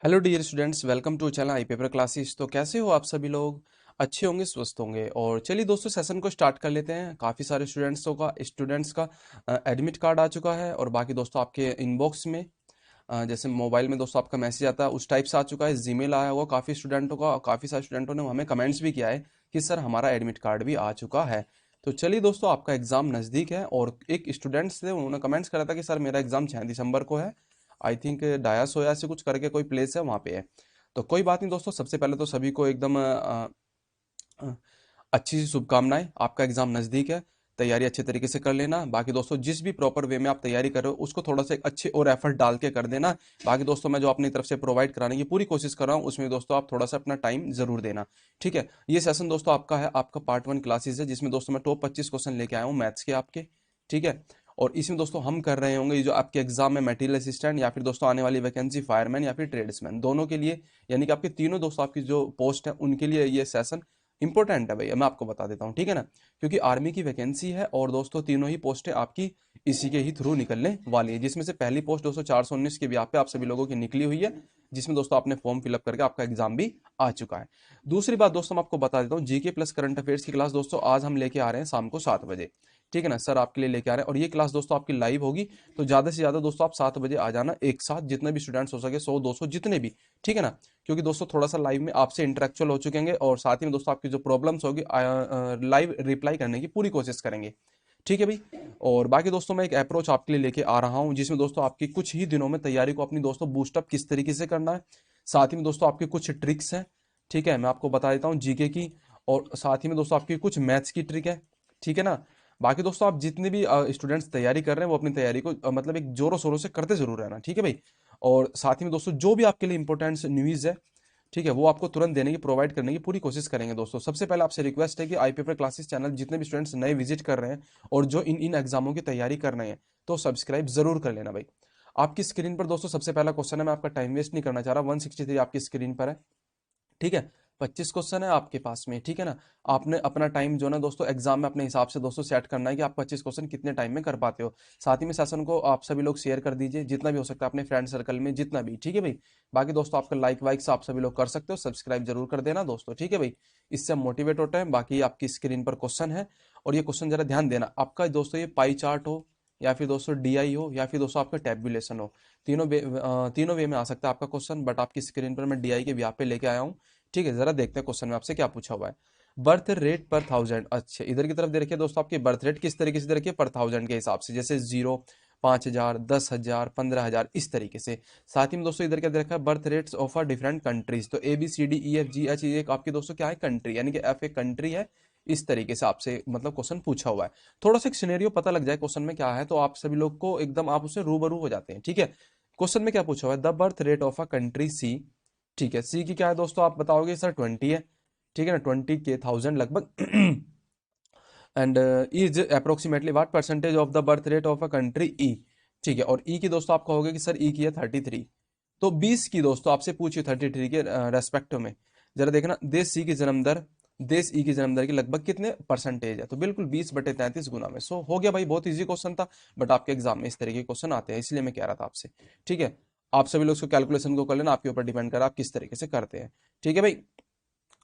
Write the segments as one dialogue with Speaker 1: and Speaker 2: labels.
Speaker 1: Hello dear students, welcome to channel I paper classes. तो कैसे हो आप सभी लोग? अच्छे होंगे, स्वस्थ होंगे। और चलिए दोस्तों, सेशन को स्टार्ट कर लेते हैं। काफ़ी सारे स्टूडेंट्स का एडमिट कार्ड आ चुका है। और बाकी दोस्तों आपके इनबॉक्स में जैसे मोबाइल में दोस्तों आपका मैसेज आता है उस टाइप से आ चुका है। जीमेल आया हुआ काफ़ी स्टूडेंटों का। काफ़ी सारे स्टूडेंटों ने हमें कमेंट्स भी किया है कि सर हमारा एडमिट कार्ड भी आ चुका है। तो चलिए दोस्तों, आपका एग्ज़ाम नज़दीक है। और एक स्टूडेंट्स थे, उन्होंने कमेंट्स करा था कि सर मेरा एग्ज़ाम 6 दिसंबर को है। आई थिंक डाया सोया से कुछ करके कोई प्लेस है, वहाँ पे है। तो कोई बात नहीं दोस्तों, सबसे पहले तो सभी को एकदम अ, अच्छी सी शुभकामनाएं। आपका एग्जाम नज़दीक है, तैयारी अच्छे तरीके से कर लेना। बाकी दोस्तों, जिस भी प्रॉपर वे में आप तैयारी कर रहे हो उसको थोड़ा सा एक अच्छे और एफर्ट डाल के कर देना। बाकी दोस्तों, मैं जो अपनी तरफ से प्रोवाइड कराने की पूरी कोशिश कर रहा हूँ उसमें दोस्तों आप थोड़ा सा अपना टाइम जरूर देना। ठीक है, ये सेशन दोस्तों आपका है, आपका पार्ट 1 क्लासेस है, जिसमें दोस्तों मैं टॉप 25 क्वेश्चन लेके आया हूँ मैथ्स के आपके। ठीक है, और इसमें दोस्तों हम कर रहे होंगे ये जो आपके एग्जाम में मटेरियल असिस्टेंट या फिर दोस्तों आने वाली वैकेंसी फायरमैन या फिर ट्रेड्समैन, दोनों के लिए, यानी कि आपके तीनों दोस्तों आपकी जो पोस्ट है उनके लिए ये सेशन इंपॉर्टेंट है भैया। मैं आपको बता देता हूँ, ठीक है ना, क्योंकि आर्मी की वैकेंसी है और दोस्तों तीनों ही पोस्टें आपकी इसी के ही थ्रू निकलने वाली है। जिसमें से पहली पोस्ट दोस्तों 419 के ब्याह पे आप सभी लोगों की निकली हुई है, जिसमें दोस्तों आपने फॉर्म फिलअप करके आपका एग्जाम भी आ चुका है। दूसरी बात दोस्तों, मैं आपको बता देता हूँ, जीके प्लस करंट अफेयर्स की क्लास दोस्तों आज हम लेके आ रहे हैं शाम को 7 बजे। ठीक है ना सर, आपके लिए लेके आ रहे हैं। और ये क्लास दोस्तों आपकी लाइव होगी, तो ज्यादा से ज्यादा दोस्तों आप 7 बजे आ जाना एक साथ, जितने भी स्टूडेंट्स हो सके, 100 200 जितने भी। ठीक है ना, क्योंकि दोस्तों थोड़ा सा लाइव में आपसे इंटरेक्चुअल हो चुकेंगे और साथ ही में दोस्तों आपकी जो प्रॉब्लम्स होगी लाइव रिप्लाई करने की पूरी कोशिश करेंगे। ठीक है भाई। और बाकी दोस्तों, मैं एक अप्रोच आपके लिए लेके आ रहा हूं, जिसमें दोस्तों आपकी कुछ ही दिनों में तैयारी को अपनी दोस्तों बूस्टअप किस तरीके से करना है। साथ ही में दोस्तों आपकी कुछ ट्रिक्स हैं। ठीक है, मैं आपको बता देता हूँ जीके की। और साथ ही में दोस्तों आपकी कुछ मैथ्स की ट्रिक है। ठीक है ना। बाकी दोस्तों, आप जितने भी स्टूडेंट्स तैयारी कर रहे हैं वो अपनी तैयारी को मतलब एक जोरों शोरों से करते जरूर रहना। ठीक है भाई। और साथ ही में दोस्तों, जो भी आपके लिए इंपॉर्टेंट न्यूज़ है, ठीक है, वो आपको तुरंत देने की, प्रोवाइड करने की पूरी कोशिश करेंगे। दोस्तों सबसे पहले आपसे रिक्वेस्ट है कि आई पेपर क्लासेस चैनल जितने भी स्टूडेंट्स नए विजिट कर रहे हैं और जो इन इन एग्जामों की तैयारी कर रहे हैं, तो सब्सक्राइब जरूर कर लेना भाई। आपकी स्क्रीन पर दोस्तों सबसे पहला क्वेश्चन है, मैं आपका टाइम वेस्ट नहीं करना चाह रहा। 163 आपकी स्क्रीन पर है। ठीक है, 25 क्वेश्चन है आपके पास में। ठीक है ना, आपने अपना टाइम जो ना दोस्तों एग्जाम में अपने हिसाब से दोस्तों सेट करना है कि आप 25 क्वेश्चन कितने टाइम में कर पाते हो। साथ ही में सेशन को आप सभी लोग शेयर कर दीजिए जितना भी हो सकता है अपने फ्रेंड सर्कल में, जितना भी। ठीक है भाई। बाकी दोस्तों आपका लाइक वाइक आप सभी लोग कर सकते हो, सब्सक्राइब जरूर कर देना दोस्तों। ठीक है भाई, इससे हम मोटिवेट होते हैं। बाकी आपकी स्क्रीन पर क्वेश्चन है, और ये क्वेश्चन जरा ध्यान देना, आपका दोस्तों ये पाई चार्ट हो या फिर दोस्तों डीआई हो या फिर दोस्तों आपका टेबुलेशन हो, तीनों वे में आ सकता है आपका क्वेश्चन। बट आपकी स्क्रीन पर मैं डीआई के व्याप पे लेके आया हूँ। ठीक है, जरा देखते हैं क्वेश्चन में आपसे क्या पूछा हुआ है। बर्थ रेट पर थाउजेंड, अच्छे इधर की तरफ दे रखिए दोस्तों, आपकी बर्थ रेट किस तरीके से दे रखिए, पर थाउजेंड के हिसाब से, जैसे 0, 5,000, 10,000, 15,000, इस तरीके से। साथ ही में दोस्तों इधर क्या दे रखा है, birth rates of a different countries. तो ABCDEFGH एक आपकी दोस्तों क्या है, कंट्री, यानी कि एफ एक कंट्री है। इस तरीके से आपसे मतलब क्वेश्चन पूछा हुआ है। थोड़ा सा एक सिनेरियो पता लग जाए क्वेश्चन में क्या है, तो आप सभी लोग को एकदम आप उससे रूबरू हो जाते हैं। ठीक है, क्वेश्चन में क्या पूछा हुआ है, the birth rate of a country C. ठीक है, सी की क्या है दोस्तों, आप बताओगे सर 20 है। ठीक है ना, 20 के थाउजेंड लगभग। And is approximately what percentage of the birth rate of a country E. ठीक है, और ई की दोस्तों आप कहोगे कि सर ई की है 33। तो 20 की दोस्तों आपसे पूछिए 33 के रेस्पेक्ट में। जरा देखना, देश सी की जन्म दर, देश ई की जन्म दर की लगभग कितने परसेंटेज है, तो बिल्कुल 20/33 गुना में। सो हो गया भाई, बहुत इजी क्वेश्चन था। बट आपके एग्जाम में इस तरीके के क्वेश्चन आते हैं, इसलिए मैं कह रहा था आपसे। ठीक है, आप सभी लोग उसको कैलकुलेशन को कर लेना, आपके ऊपर डिपेंड कर आप किस तरीके से करते हैं। ठीक है भाई।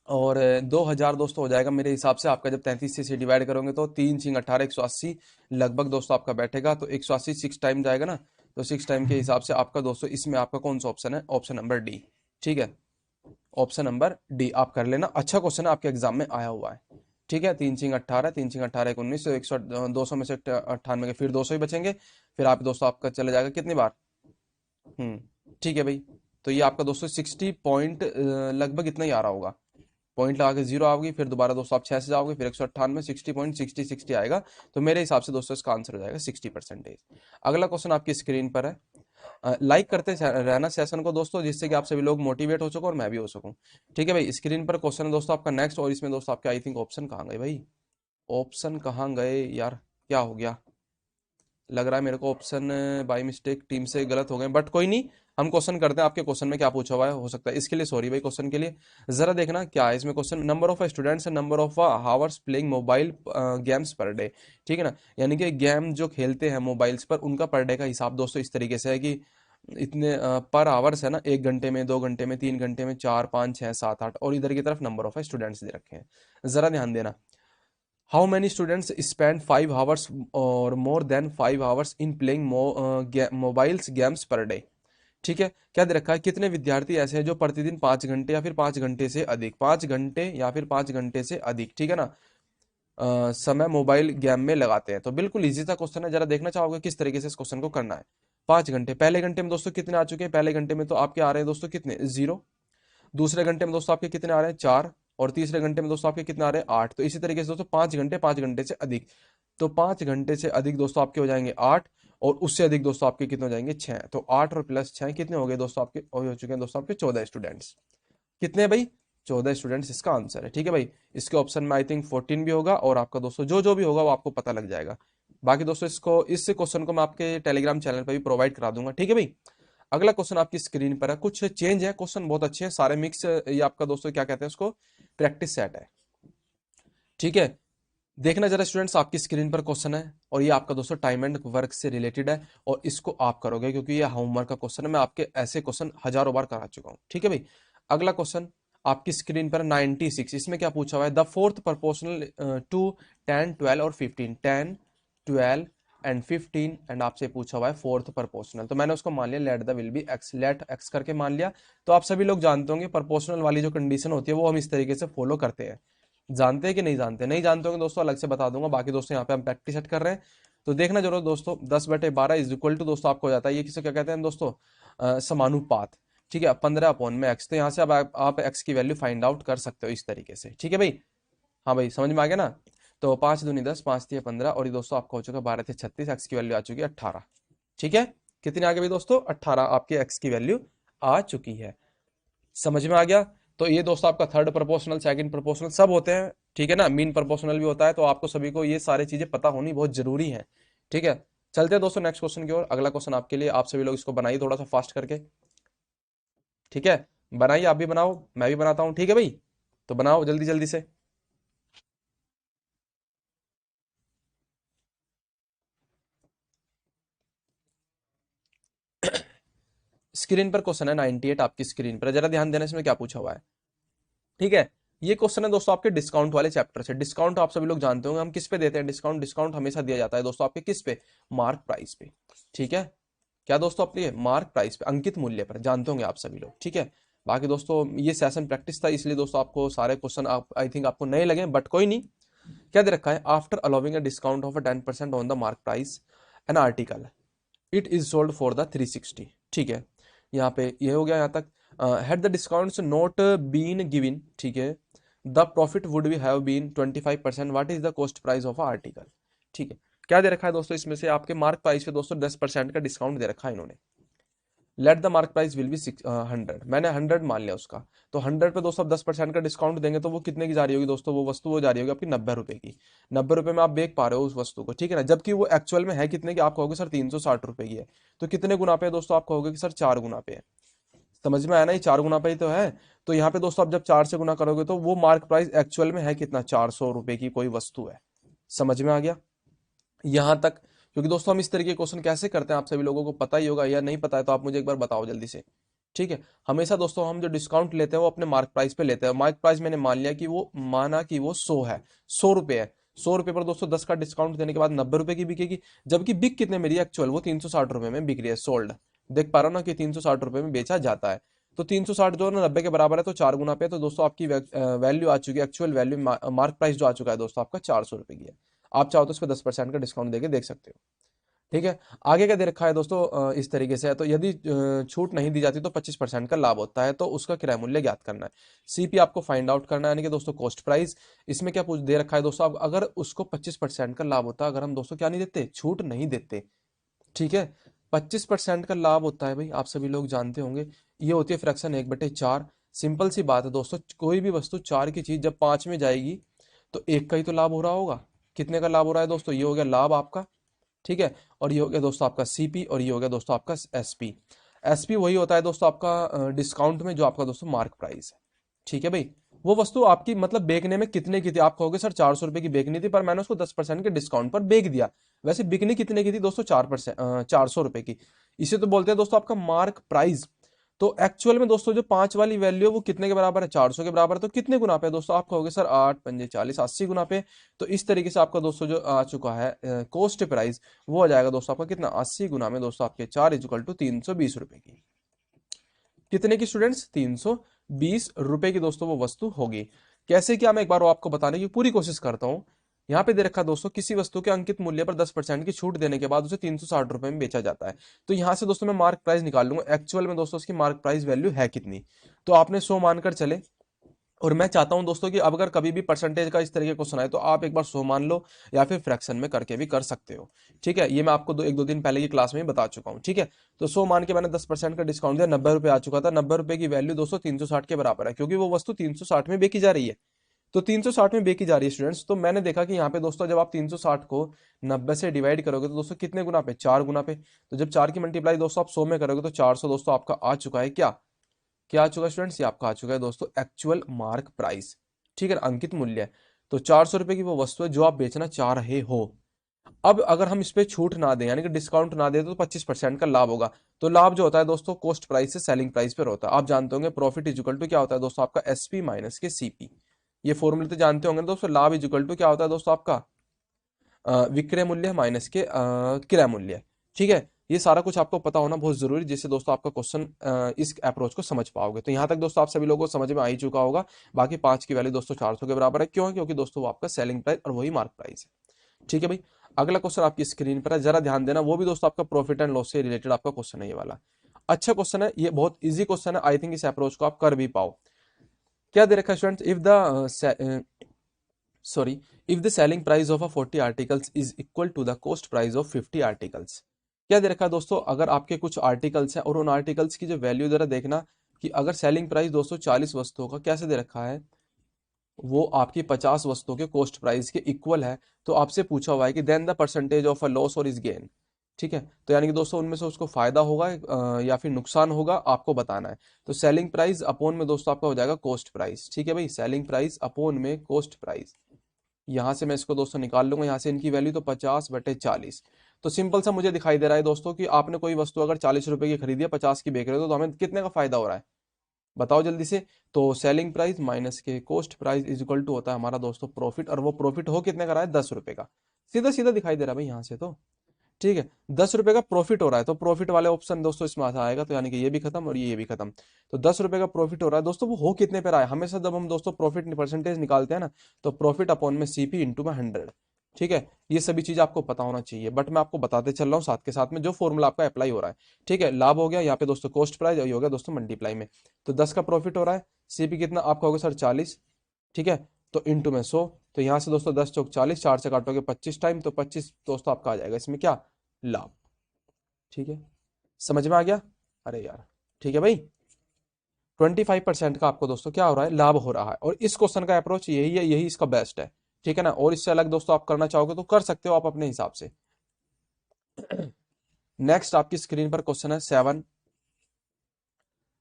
Speaker 1: और 2,000 दोस्तों हो जाएगा मेरे हिसाब से आपका, जब 33 से डिवाइड करोगे तो 3 × 18 180 लगभग दोस्तों आपका बैठेगा। तो 180 6 टाइम जाएगा ना, तो 6 टाइम के हिसाब से आपका दोस्तों इसमें आपका कौन सा ऑप्शन है, ऑप्शन नंबर डी। ठीक है, ऑप्शन नंबर डी आप कर लेना। अच्छा क्वेश्चन है, आपके एग्जाम में आया हुआ है। ठीक है, 3 × 18, 3 × 18 = 19, तो 100 200 में से 98 के फिर 200 ही बचेंगे। फिर आप दोस्तों आपका चले जाएगा कितनी बार। ठीक है भाई। तो ये आपका दोस्तों 60 पॉइंट लगभग इतना ही आ रहा होगा। पॉइंट लगा के 0 आओगी, फिर दोबारा दोस्तों आप 6 से जाओगे, फिर 198, 60.60 आएगा। तो मेरे हिसाब से दोस्तों इसका आंसर हो जाएगा 60%। अगला क्वेश्चन आपकी स्क्रीन पर है। लाइक करते रहना सेशन को दोस्तों, जिससे कि आप सभी लोग मोटिवेट हो सको और मैं भी हो सकूं। ठीक है भाई, स्क्रीन पर क्वेश्चन है दोस्तों आपका नेक्स्ट, और इसमें दोस्तों आपके आई थिंक ऑप्शन कहाँ गए भाई, ऑप्शन कहाँ गए यार, क्या हो गया। लग रहा है मेरे को ऑप्शन बाय मिस्टेक टीम से गलत हो गए, बट कोई नहीं। हम क्वेश्चन करते हैं, आपके क्वेश्चन में क्या पूछा हुआ है, हो सकता है इसके लिए सॉरी भाई, क्वेश्चन के लिए जरा देखना क्या है इसमें question. Number of students and number of hours playing mobile games per day. ठीक है ना, यानी कि गेम जो खेलते हैं मोबाइल्स पर, उनका पर डे का हिसाब दोस्तों इस तरीके से है कि इतने पर आवर्स है ना, 1 घंटे में, 2 घंटे में, 3 घंटे में, 4, 5, 6, 7, 8, और इधर की तरफ नंबर ऑफ स्टूडेंट्स दे रखे हैं। जरा ध्यान देना। How many students spend 5 hours और more than 5 hours in playing mobiles games per day. ठीक है, क्या दे रखा है, कितने विद्यार्थी ऐसे हैं जो प्रतिदिन 5 घंटे या फिर 5 घंटे से अधिक, 5 घंटे या फिर 5 घंटे से अधिक, ठीक है ना, समय मोबाइल गेम में लगाते हैं। तो बिल्कुल इजी सा क्वेश्चन है, जरा देखना चाहोगे किस तरीके से इस क्वेश्चन को करना है। 5 घंटे, पहले घंटे में दोस्तों कितने आ चुके हैं, पहले घंटे में तो आपके आ रहे हैं दोस्तों कितने, 0। दूसरे घंटे में दोस्तों आपके कितने आ रहे हैं, 4। और तीसरे घंटे में दोस्तों आपके कितने आ रहे हैं, 8। तो इसी तरीके से दोस्तों 5 घंटे, 5 घंटे से अधिक, तो 5 घंटे से अधिक दोस्तों आपके हो जाएंगे 8, और उससे अधिक दोस्तों आपके कितने हो जाएंगे, 6। तो 8 और प्लस 6 कितने हो गए दोस्तों आपके, हो चुके हैं दोस्तों आपके 14 स्टूडेंट्स। कितने हैं भाई, 14 स्टूडेंट्स इसका आंसर है। ठीक है भाई, इसके ऑप्शन में आई थिंक 14 भी होगा, और आपका दोस्तों जो जो भी होगा वो आपको पता लग जाएगा। बाकी दोस्तों इसको, इस क्वेश्चन को मैं आपके टेलीग्राम चैनल पर भी प्रोवाइड करा दूंगा। ठीक है भाई, अगला क्वेश्चन आपकी स्क्रीन पर है, कुछ चेंज है, क्वेश्चन बहुत अच्छे हैं सारे मिक्स, ये आपका दोस्तों क्या कहते हैं उसको, प्रैक्टिस सेट है। ठीक है, देखना जरा स्टूडेंट्स, आपकी स्क्रीन पर क्वेश्चन है, और ये आपका दोस्तों टाइम एंड वर्क से रिलेटेड है, और इसको आप करोगे क्योंकि ये होमवर्क का क्वेश्चन है। मैं आपके ऐसे क्वेश्चन हजारों बार करा चुका हूँ। ठीक है भाई, अगला क्वेश्चन आपकी स्क्रीन पर 96, इसमें क्या पूछा हुआ है, द फोर्थ प्रोपोर्शनल टू 10, 12 और 15, 10, 12 एंड 15, एंड आपसे पूछा हुआ है फोर्थ प्रोपोर्शनल। तो मैंने उसको मान लिया let the will be X, let X करके मान लिया। तो आप सभी लोग जानते होंगे प्रोपोर्शनल वाली जो कंडीशन होती है वो हम इस तरीके से फॉलो करते हैं। जानते हैं कि नहीं जानते, नहीं जानते होंगे दोस्तों अलग से बता दूंगा। बाकी दोस्तों यहाँ पे हम प्रैक्टिस सेट कर रहे हैं, तो देखना जरूर दोस्तों। 10/12 इज इक्वल टू दोस्तों आपको हो जाता है, ये किसे क्या कहते हैं दोस्तों, समानुपात। ठीक है, 15 अपॉन में एक्स, तो यहाँ से अब आप एक्स की वैल्यू फाइंड आउट कर सकते हो इस तरीके से। ठीक है भाई, हाँ भाई समझ में आ गया ना। तो 5 दूनी 10, 5 3 15, और ये दोस्तों आपका हो चुका 12 × 36, एक्स की वैल्यू आ चुकी है 18। ठीक है, कितनी आ गई भाई दोस्तों, 18 आपके एक्स की वैल्यू आ चुकी है। समझ में आ गया। तो ये दोस्तों आपका थर्ड प्रोपोर्शनल, सेकंड प्रोपोर्शनल सब होते हैं। ठीक है ना, मीन प्रोपोर्शनल भी होता है, तो आपको सभी को ये सारी चीजें पता होनी बहुत जरूरी है। ठीक है, चलते हैं दोस्तों नेक्स्ट क्वेश्चन की ओर। अगला क्वेश्चन आपके लिए, आप सभी लोग इसको बनाइए थोड़ा सा फास्ट करके। ठीक है, बनाइए, आप भी बनाओ, मैं भी बनाता हूँ। ठीक है भाई, तो बनाओ जल्दी जल्दी से। स्क्रीन पर क्वेश्चन है 98 आपकी स्क्रीन पर, जरा ध्यान देना इसमें क्या पूछा हुआ है। ठीक है, ये क्वेश्चन है दोस्तों आपके डिस्काउंट वाले चैप्टर से। डिस्काउंट आप सभी लोग जानते होंगे हम किस पे देते हैं डिस्काउंट, डिस्काउंट हमेशा दिया जाता है दोस्तों आपके किस पे, मार्क प्राइस पे। ठीक है, क्या दोस्तों आपके मार्क प्राइस पे, अंकित मूल्य पर, जानते होंगे आप सभी लोग। ठीक है, बाकी दोस्तों ये सेशन प्रैक्टिस था, इसलिए दोस्तों आपको सारे क्वेश्चन आप आई थिंक आपको नए लगे, बट कोई नहीं। क्या दे रखा है, after allowing a discount of 10% on the mark price an article it is sold for the 360। ठीक है, यहाँ पे ये हो गया यहाँ तक। Had the discounts not been given, ठीक है, the profit would be have been 25%, what is the cost price of article. ठीक है, क्या दे रखा है दोस्तों, इसमें से आपके मार्क प्राइस पे दोस्तों 10% का डिस्काउंट दे रखा है इन्होंने। Let the mark price will be 100, मैंने 100 मान लिया उसका। तो 100 पे दोस्तों 10% का डिस्काउंट देंगे तो वो कितने की जा रही होगी दोस्तों, वो वस्तु वो जा रही होगी आपकी 90 रुपए की। 90 रुपए में आप बेच पा रहे हो उस वस्तु को, ठीक है ना, जबकि वो एक्चुअल में है कितने की, आप कहोगे सर 360 रुपए की है। तो कितने गुना पे है दोस्तों, आप कहोगे कि सर 4 गुना पे है। समझ में आया ना, ये 4 गुना पे ही तो है। तो यहाँ पे दोस्तों आप जब 4 से गुना करोगे तो वो मार्क प्राइस एक्चुअल में है कितना, 400 रुपए की कोई वस्तु है। समझ में आ गया यहाँ तक। क्योंकि दोस्तों हम इस तरीके के क्वेश्चन कैसे करते हैं आप सभी लोगों को पता ही होगा, या नहीं पता है तो आप मुझे एक बार बताओ जल्दी से। ठीक है, हमेशा दोस्तों हम जो डिस्काउंट लेते हैं वो अपने मार्क प्राइस पे लेते हैं। मार्क प्राइस मैंने मान लिया कि वो, माना कि वो 100 है, 100 रुपए है। 100 रुपए पर दोस्तों 10 का डिस्काउंट देने के बाद 90 रुपए की बिकेगी, जबकि बिक कितने मेरी एक्चुअल वो 360 रुपए में बिक रही है, सोल्ड। देख पा रहा हूँ ना कि 360 रुपए में बेचा जाता है। तो 360 जो है ना 90 के बराबर है, तो 4 गुना पे, तो दोस्तों आपकी वैल्यू आ चुकी है, एक्चुअल वैल्यू मार्क प्राइस जो आ चुका है दोस्तों आपका 400 रुपए की है। आप चाहो तो इस पर 10% का डिस्काउंट देके देख सकते हो। ठीक है, आगे क्या दे रखा है दोस्तों, इस तरीके से है, तो यदि छूट नहीं दी जाती तो 25% का लाभ होता है, तो उसका किराया मूल्य ज्ञात करना है। सीपी आपको फाइंड आउट करना है, यानी कि दोस्तों कॉस्ट प्राइस। इसमें क्या पूछ दे रखा है दोस्तों, अब अगर उसको 25% का लाभ होता, अगर हम दोस्तों क्या नहीं देते, छूट नहीं देते। ठीक है, 25% का लाभ होता है भाई, आप सभी लोग जानते होंगे, ये होती है फ्रैक्शन 1/4। सिंपल सी बात है दोस्तों, कोई भी वस्तु 4 की चीज जब 5 में जाएगी तो 1 का ही तो लाभ हो रहा होगा। कितने का लाभ हो रहा है दोस्तों, ये हो गया लाभ आपका। ठीक है, और ये हो गया दोस्तों आपका सीपी, और ये हो गया दोस्तों आपका एसपी। एसपी वही होता है दोस्तों आपका डिस्काउंट में जो आपका दोस्तों मार्क प्राइस है। ठीक है भाई, वो वस्तु आपकी मतलब बेचने में कितने की थी। आप कहोगे सर 400 रुपए की बेचनी थी पर मैंने उसको 10% के डिस्काउंट पर बेच दिया। वैसे बिकनी कितने की थी दोस्तों, 4%, 400 रुपए की। इसे तो बोलते हैं दोस्तों आपका मार्क प्राइस। तो एक्चुअल में दोस्तों जो 5 वाली वैल्यू है वो कितने के बराबर है, 400 के बराबर है। तो कितने गुना पे दोस्तों, आप कहोगे सर 8 पंजे 40, 80 गुना पे। तो इस तरीके से आपका दोस्तों जो आ चुका है कॉस्ट प्राइस, वो आ जाएगा दोस्तों आपका कितना, 80 गुना में दोस्तों आपके 4 = 320 रुपए की। कितने की स्टूडेंट्स, 320 रुपए की दोस्तों वो वस्तु होगी। कैसे क्या, मैं एक बार वो आपको बताने की पूरी कोशिश करता हूँ। यहाँ पे दे रखा है दोस्तों, किसी वस्तु के अंकित मूल्य पर 10% की छूट देने के बाद उसे 360 रुपए में बेचा जाता है। तो यहाँ से दोस्तों मैं मार्क प्राइस निकाल लूंगा, एक्चुअल में दोस्तों उसकी मार्क प्राइस वैल्यू है कितनी। तो आपने 100 मानकर चले, और मैं चाहता हूं दोस्तों कि अब अगर कभी भी परसेंटेज का इस तरीके को सुनाए तो आप एक बार 100 मान लो, या फिर फ्रैक्शन में करके भी कर सकते हो। ठीक है, ये मैं आपको एक दो दिन पहले की क्लास में ही बता चुका हूँ। ठीक है, तो 100 मान के मैंने 10% का डिस्काउंट दिया, 90 रुपए आ चुका था। 90 रुपए की वैल्यू दोस्तों 360 के बराबर है, क्योंकि वो वस्तु 360 में बेची जा रही है। तो 360 में बेची जा रही है स्टूडेंट्स। तो मैंने देखा कि यहाँ पे दोस्तों जब आप 360 को 90 से डिवाइड करोगे तो दोस्तों कितने गुना पे, 4 गुना पे। तो जब 4 की मल्टीप्लाई दोस्तों आप 100 में करोगे तो 400 दोस्तों आपका आ चुका है। क्या क्या आ चुका है स्टूडेंट्स, ये आपका आ चुका है दोस्तों एक्चुअल मार्क प्राइस। ठीक है, अंकित मूल्य। तो 400 रुपए की वो वस्तु है जो आप बेचना चाह रहे हो। अब अगर हम इस पे छूट ना दें, यानी कि डिस्काउंट ना दें, तो 25% का लाभ होगा। तो लाभ जो होता है दोस्तों कॉस्ट प्राइस से सेलिंग प्राइस पर होता है। आप जानते होंगे प्रॉफिट इज इक्वल टू क्या होता है दोस्तों, आपका एसपी माइनस के सीपी। ये फॉर्मूले तो जानते होंगे ना दोस्तों। लाभ इज इक्वल टू क्या होता है दोस्तों आपका, विक्रय मूल्य माइनस के क्रय मूल्य। ठीक है, ये सारा कुछ आपको पता होना बहुत जरूरी, जिससे दोस्तों आपका क्वेश्चन इस अप्रोच को समझ पाओगे। तो यहाँ तक दोस्तों आप सभी लोगों को समझ में आ ही चुका होगा। बाकी 5 की वैल्यू दोस्तों 400 के बराबर है। क्यों है, क्योंकि दोस्तों वो आपका सेलिंग प्राइस और वही मार्क प्राइस है। ठीक है भाई, अगला क्वेश्चन आपकी स्क्रीन पर है, जरा ध्यान देना। वो भी दोस्तों आपका प्रॉफिट एंड लॉस से रिलेटेड आपका क्वेश्चन है ये वाला। अच्छा क्वेश्चन है, ये बहुत इजी क्वेश्चन है। आई थिंक इस अप्रोच को आप कर भी पाओ। क्या दे रखा है students, if the sorry, if the selling price of a 40 articles is equal to the cost price of 50 articles। क्या दे रखा है दोस्तों, अगर आपके कुछ आर्टिकल्स हैं और उन आर्टिकल्स की जो वैल्यू जरा देखना, कि अगर सेलिंग प्राइस दोस्तों 40 वस्तुओं का कैसे दे रखा है, वो आपकी 50 वस्तुओं के कॉस्ट प्राइस के इक्वल है। तो आपसे पूछा हुआ है कि then the percentage of a loss और इज गेन। ठीक है, तो यानी कि दोस्तों उनमें से उसको फायदा होगा या फिर नुकसान होगा, आपको बताना है। तो सेलिंग प्राइस अपोन में दोस्तों आपका हो जाएगा कॉस्ट प्राइस। ठीक है भाई, सेलिंग प्राइस अपोन में कॉस्ट प्राइस। यहां से मैं इसको दोस्तों निकाल लूंगा, यहाँ से इनकी वैल्यू तो 50/40। तो सिंपल सा मुझे दिखाई दे रहा है दोस्तों कि आपने कोई वस्तु अगर 40 रुपए की खरीदी है, 50 की बेच रहे हो, तो हमें कितने का फायदा हो रहा है, बताओ जल्दी से। तो सेलिंग प्राइस माइनस के cost price is equal to होता है हमारा दोस्तों प्रॉफिट, और वो प्रॉफिट हो कितने का रहा है, 10 रुपए का। सीधा सीधा दिखाई दे रहा है भाई यहाँ से तो। ठीक है, 10 रुपए का प्रॉफिट हो रहा है, तो प्रॉफिट वाले ऑप्शन दोस्तों इसमें आएगा। तो यानी कि ये भी खत्म और ये भी खत्म। तो 10 रुपए का प्रॉफिट हो रहा है दोस्तों, वो हो कितने पे रहा है। हमेशा जब हम दोस्तों प्रॉफिट परसेंटेज निकालते हैं ना, तो प्रॉफिट अपॉन में सीपी इंटू में 100। ठीक है, ये सभी चीज आपको पता होना चाहिए, बट मैं आपको बताते चल रहा हूँ साथ के साथ में जो फॉर्मूला आपका अप्लाई हो रहा है। ठीक है, लाभ हो गया यहाँ पे दोस्तों कॉस्ट प्राइस, और ये हो गया दोस्तों मल्टीप्लाई में। तो 10 का प्रॉफिट हो रहा है, सीपी कितना आपका होगा सर 40। ठीक है, तो इंटू में 100। तो यहाँ से दोस्तों 10 चौक 40, 4 से काटोगे 25 टाइम, तो 25 दोस्तों आपका आ जाएगा इसमें क्या, लाभ। ठीक है, समझ में आ गया, अरे यार। ठीक है भाई, 25% का आपको दोस्तों क्या हो रहा है, लाभ हो रहा है। और इस क्वेश्चन का अप्रोच यही है, यही इसका बेस्ट है। ठीक है ना, और इससे अलग दोस्तों आप करना चाहोगे तो कर सकते हो आप अपने हिसाब से। नेक्स्ट आपकी स्क्रीन पर क्वेश्चन है 7।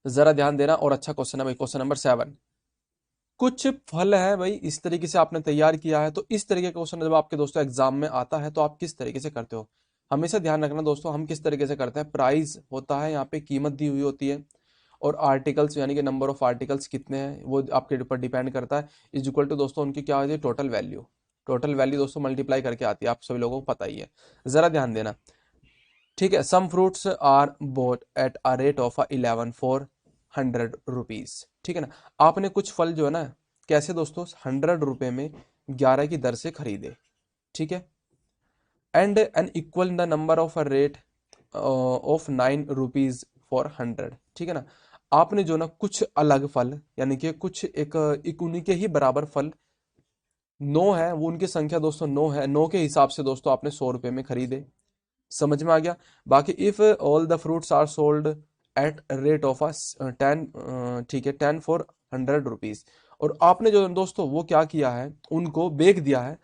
Speaker 1: जरा ध्यान देना, और अच्छा क्वेश्चन है भाई, क्वेश्चन नंबर 7। कुछ फल है भाई, इस तरीके से आपने तैयार किया है। तो इस तरीके का क्वेश्चन जब आपके दोस्तों एग्जाम में आता है तो आप किस तरीके से करते हो, हमेशा ध्यान रखना दोस्तों। हम किस तरीके से करते हैं, प्राइस होता है यहाँ पे, कीमत दी हुई होती है, और आर्टिकल्स यानी कि नंबर ऑफ आर्टिकल्स कितने हैं वो आपके ऊपर डिपेंड करता है। इज इक्वल टू दोस्तों उनकी क्या होती है, टोटल वैल्यू। टोटल वैल्यू दोस्तों मल्टीप्लाई करके आती है, आप सभी लोगों को पता ही है। जरा ध्यान देना। ठीक है, some fruits are bought at a rate of 11 for 100 rupees. ठीक है ना, आपने कुछ फल जो है ना, कैसे दोस्तों, 100 रुपए में 11 की दर से खरीदे। ठीक है, and an equal the number of a rate of 9 rupees for 100। ठीक है ना, आपने जो ना कुछ अलग फल, यानी कि कुछ एक उन्हीं के ही बराबर फल 9 है, वो उनकी संख्या दोस्तों 9 है, 9 के हिसाब से दोस्तों आपने 100 रुपए में खरीदे। समझ में आ गया। बाकी if all the fruits are sold at rate of 10, ठीक है, 10 फॉर 100 रुपीज, और आपने जो दोस्तों वो क्या किया है, उनको बेच दिया है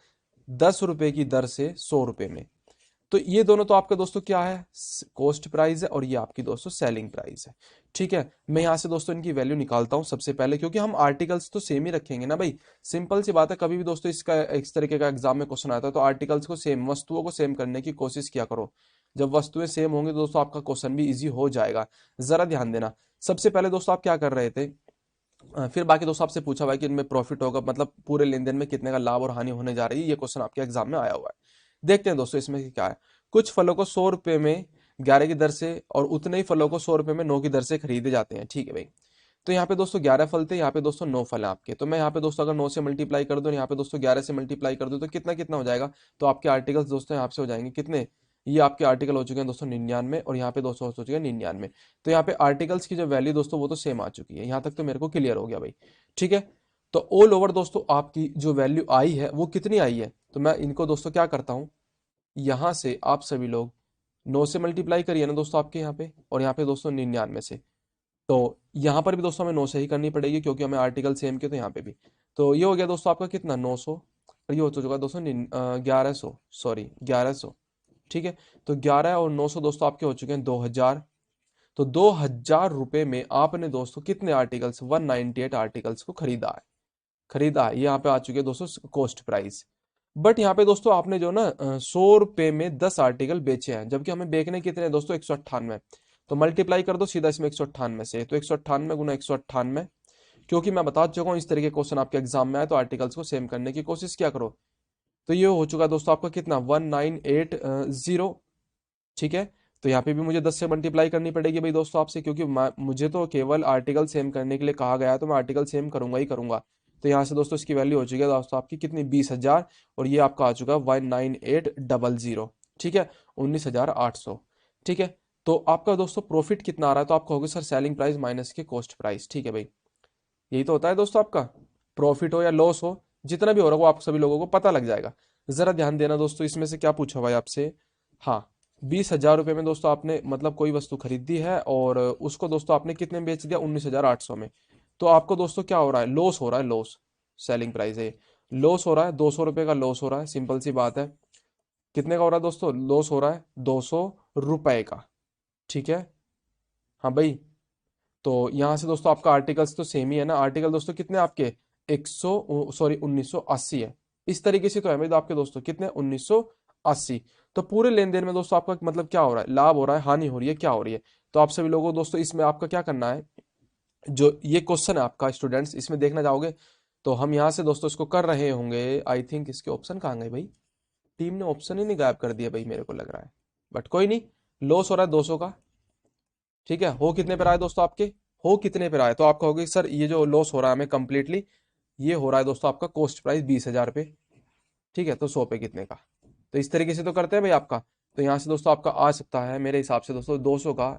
Speaker 1: 10 रुपए की दर से 100 रुपए में। तो ये दोनों तो आपका दोस्तों क्या है, कॉस्ट प्राइस है, और ये आपकी दोस्तों सेलिंग प्राइस है। ठीक है, मैं यहाँ से दोस्तों इनकी वैल्यू निकालता हूँ सबसे पहले, क्योंकि हम आर्टिकल्स तो सेम ही रखेंगे ना भाई। सिंपल सी बात है, कभी भी दोस्तों इसका इस तरीके का एग्जाम में क्वेश्चन आता है तो आर्टिकल्स को सेम, वस्तुओं को सेम करने की कोशिश किया करो। जब वस्तुएं सेम होंगी तो दोस्तों आपका क्वेश्चन भी इजी हो जाएगा। जरा ध्यान देना। सबसे पहले दोस्तों आप क्या कर रहे थे, फिर बाकी दोस्तों आपसे पूछा हुआ है कि इनमें प्रॉफिट होगा, मतलब पूरे लेन देन में कितने का लाभ और हानि होने जा रही है। ये क्वेश्चन आपके एग्जाम में आया हुआ है। देखते हैं दोस्तों इसमें क्या है। कुछ फलों को 100 रुपए में 11 की दर से और उतने ही फलों को 100 रुपए में 9 की दर से खरीदे जाते हैं। ठीक है भाई। तो यहाँ पे दोस्तों 11 फल थे, यहाँ पे दोस्तों 9 फल है आपके। तो मैं यहाँ पे दोस्तों अगर 9 से मल्टीप्लाई कर दूं, यहाँ पे दोस्तों 11 से मल्टीप्लाई कर दूं, तो कितना कितना हो जाएगा। तो आपके आर्टिकल्स दोस्तों यहाँ से हो जाएंगे कितने, ये आपके आर्टिकल हो चुके हैं दोस्तों 99, और यहाँ पे दोस्तों हो चुके हैं 99। तो यहाँ पे आर्टिकल्स की जो वैल्यू दोस्तों वो तो सेम आ चुकी है। यहाँ तक तो मेरे को क्लियर हो गया भाई। ठीक है। तो ऑल ओवर दोस्तों आपकी जो वैल्यू आई है वो कितनी आई है, तो मैं इनको दोस्तों क्या करता हूँ, यहाँ से आप सभी लोग 9 से मल्टीप्लाई करिए ना दोस्तों आपके यहाँ पे, और यहाँ पे दोस्तों 99 से। तो यहाँ पर भी दोस्तों हमें 9 से ही करनी पड़ेगी, क्योंकि हमें आर्टिकल सेम के, तो यहाँ पे भी। तो ये हो गया दोस्तों आपका कितना, 900, और ये हो चुका दोस्तों 1100, सॉरी 1100। ठीक है। तो 11 और 900 दोस्तों आपके हो चुके हैं 2000। तो 2000 रुपए में आपने दोस्तों कितने आर्टिकल्स, 198 आर्टिकल्स को खरीदा है। खरीदा है, ये यहाँ पे आ चुके हैं दोस्तों कॉस्ट प्राइस। बट यहाँ पे दोस्तों आपने जो ना 100 रुपए में 10 आर्टिकल बेचे हैं, जबकि हमें बेचने कितने हैं दोस्तों, 198। तो मल्टीप्लाई कर दो सीधा इसमें 198 से, तो 198 गुना 198। क्योंकि मैं बता चुका हूँ इस तरीके के क्वेश्चन आपके एग्जाम में आए तो आर्टिकल्स को सेम करने की कोशिश किया करो। तो ये हो चुका है दोस्तों आपका कितना, 1980। ठीक है। तो यहाँ पे भी मुझे 10 से मल्टीप्लाई करनी पड़ेगी भाई दोस्तों आपसे, क्योंकि मुझे तो केवल आर्टिकल सेम करने के लिए कहा गया है, तो मैं आर्टिकल सेम करूंगा ही करूंगा। तो यहाँ से दोस्तों इसकी वैल्यू हो चुकी है दोस्तों आपकी कितनी, 20,000, और ये आपका आ चुका है 19800। ठीक है, 19,800। ठीक है। तो आपका दोस्तों प्रॉफिट कितना आ रहा है, तो आप कहोगे सर सेलिंग प्राइस माइनस के कॉस्ट प्राइस। ठीक है भाई, यही तो होता है दोस्तों आपका। प्रॉफिट हो या लॉस हो, जितना भी हो रहा हो, वो आप सभी लोगों को पता लग जाएगा। जरा ध्यान देना दोस्तों, इसमें से क्या पूछा हुआ है आपसे। हाँ, 20,000 रुपये में दोस्तों आपने मतलब कोई वस्तु खरीदी है, और उसको दोस्तों आपने कितने में बेच दिया, 19,800 में। तो आपको दोस्तों क्या हो रहा है, लॉस हो रहा है, लॉस। सेलिंग प्राइस है, लॉस हो रहा है, 200 रुपये का लॉस हो रहा है। सिंपल सी बात है। कितने का हो रहा है दोस्तों, लॉस हो रहा है 200 रुपये का। ठीक है। हाँ भाई। तो यहाँ से दोस्तों आपका आर्टिकल्स तो सेम ही है ना, आर्टिकल दोस्तों कितने आपके, 100, सॉरी 1980 है। इस तरीके से तो है भाई, तो आपके दोस्तों कितने, 1980। तो पूरे लेन देन में दोस्तों आपका मतलब क्या हो रहा है, लाभ हो रहा है, हानि हो रही है, क्या हो रही है। तो आप सभी लोगों को दोस्तों इसमें आपका क्या करना है, जो ये क्वेश्चन है आपका स्टूडेंट्स, इसमें देखना जाओगे तो हम यहाँ से दोस्तों इसको कर रहे होंगे। आई थिंक इसके ऑप्शन कहाँ गए भाई, टीम ने ऑप्शन ही नहीं गायब कर दिया भाई, मेरे को लग रहा है। बट कोई नहीं, लॉस हो रहा है 200 का। ठीक है, हो कितने पर आए दोस्तों आपके, हो कितने पर आए, तो आप कहोगे सर ये जो लॉस हो रहा है हमें कंप्लीटली, ये हो रहा है दोस्तों आपका कॉस्ट प्राइस 20,000 पे। ठीक है, तो 100 पे कितने का। तो इस तरीके से तो करते हैं भाई आपका। तो यहाँ से दोस्तों आपका आ सकता है मेरे हिसाब से दोस्तों 200 का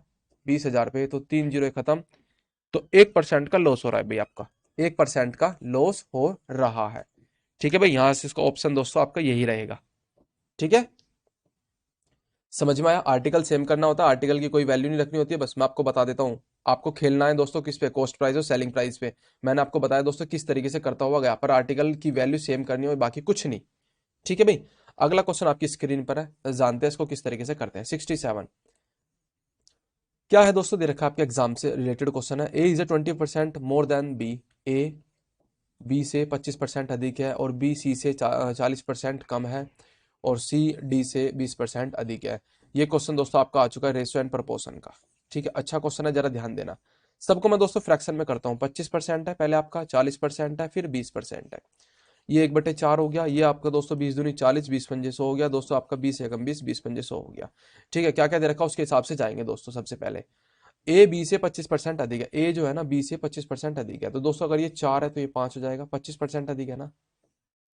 Speaker 1: 20,000 पे, तो 3 जीरो खत्म। तो 1% का लॉस हो रहा है भाई आपका, 1% का लॉस हो रहा है। ठीक है भाई, यहाँ से इसका ऑप्शन दोस्तों आपका यही रहेगा। ठीक है, समझ में आया। आर्टिकल सेम करना होता है, आर्टिकल की कोई वैल्यू नहीं रखनी होती है, बस मैं आपको बता देता हूँ। आपको खेलना है दोस्तों किस पे, कॉस्ट प्राइस और सेलिंग प्राइस पे। मैंने आपको बताया दोस्तों किस तरीके से करता हुआ गया, पर आर्टिकल की वैल्यू सेम करनी हो, बाकी कुछ नहीं। ठीक है भाई। अगला क्वेश्चन आपकी स्क्रीन पर है, जानते हैं इसको किस तरीके से करते हैं। 67 क्या है दोस्तों, दे रखा है आपके एग्जाम से रिलेटेड क्वेश्चन है। A is A 20% more than B, A B से 25% अधिक है, और बी सी से 40% कम है, और सी डी से 20% अधिक है। ये क्वेश्चन दोस्तों आपका आ चुका है रेशियो एंड प्रपोर्शन का। ठीक है, अच्छा क्वेश्चन है, जरा ध्यान देना। सबको मैं दोस्तों फ्रैक्शन में करता हूँ। 25% है पहले आपका, 40% है, फिर 20% है। ये 1/4 हो गया, ये आपका दोस्तों 20 दूनी 40, 20 पंजे 100 हो गया दोस्तों आपका, 20 एकम 20, 20 पंजे 100 हो गया। ठीक है, क्या क्या दे रखा उसके हिसाब से जाएंगे दोस्तों। सबसे पहले ए बी से 25% अधिक है, ए जो है ना बी से 25% अधिक है, तो दोस्तों अगर ये 4 है तो ये 5 हो जाएगा, 25% अधिक है ना।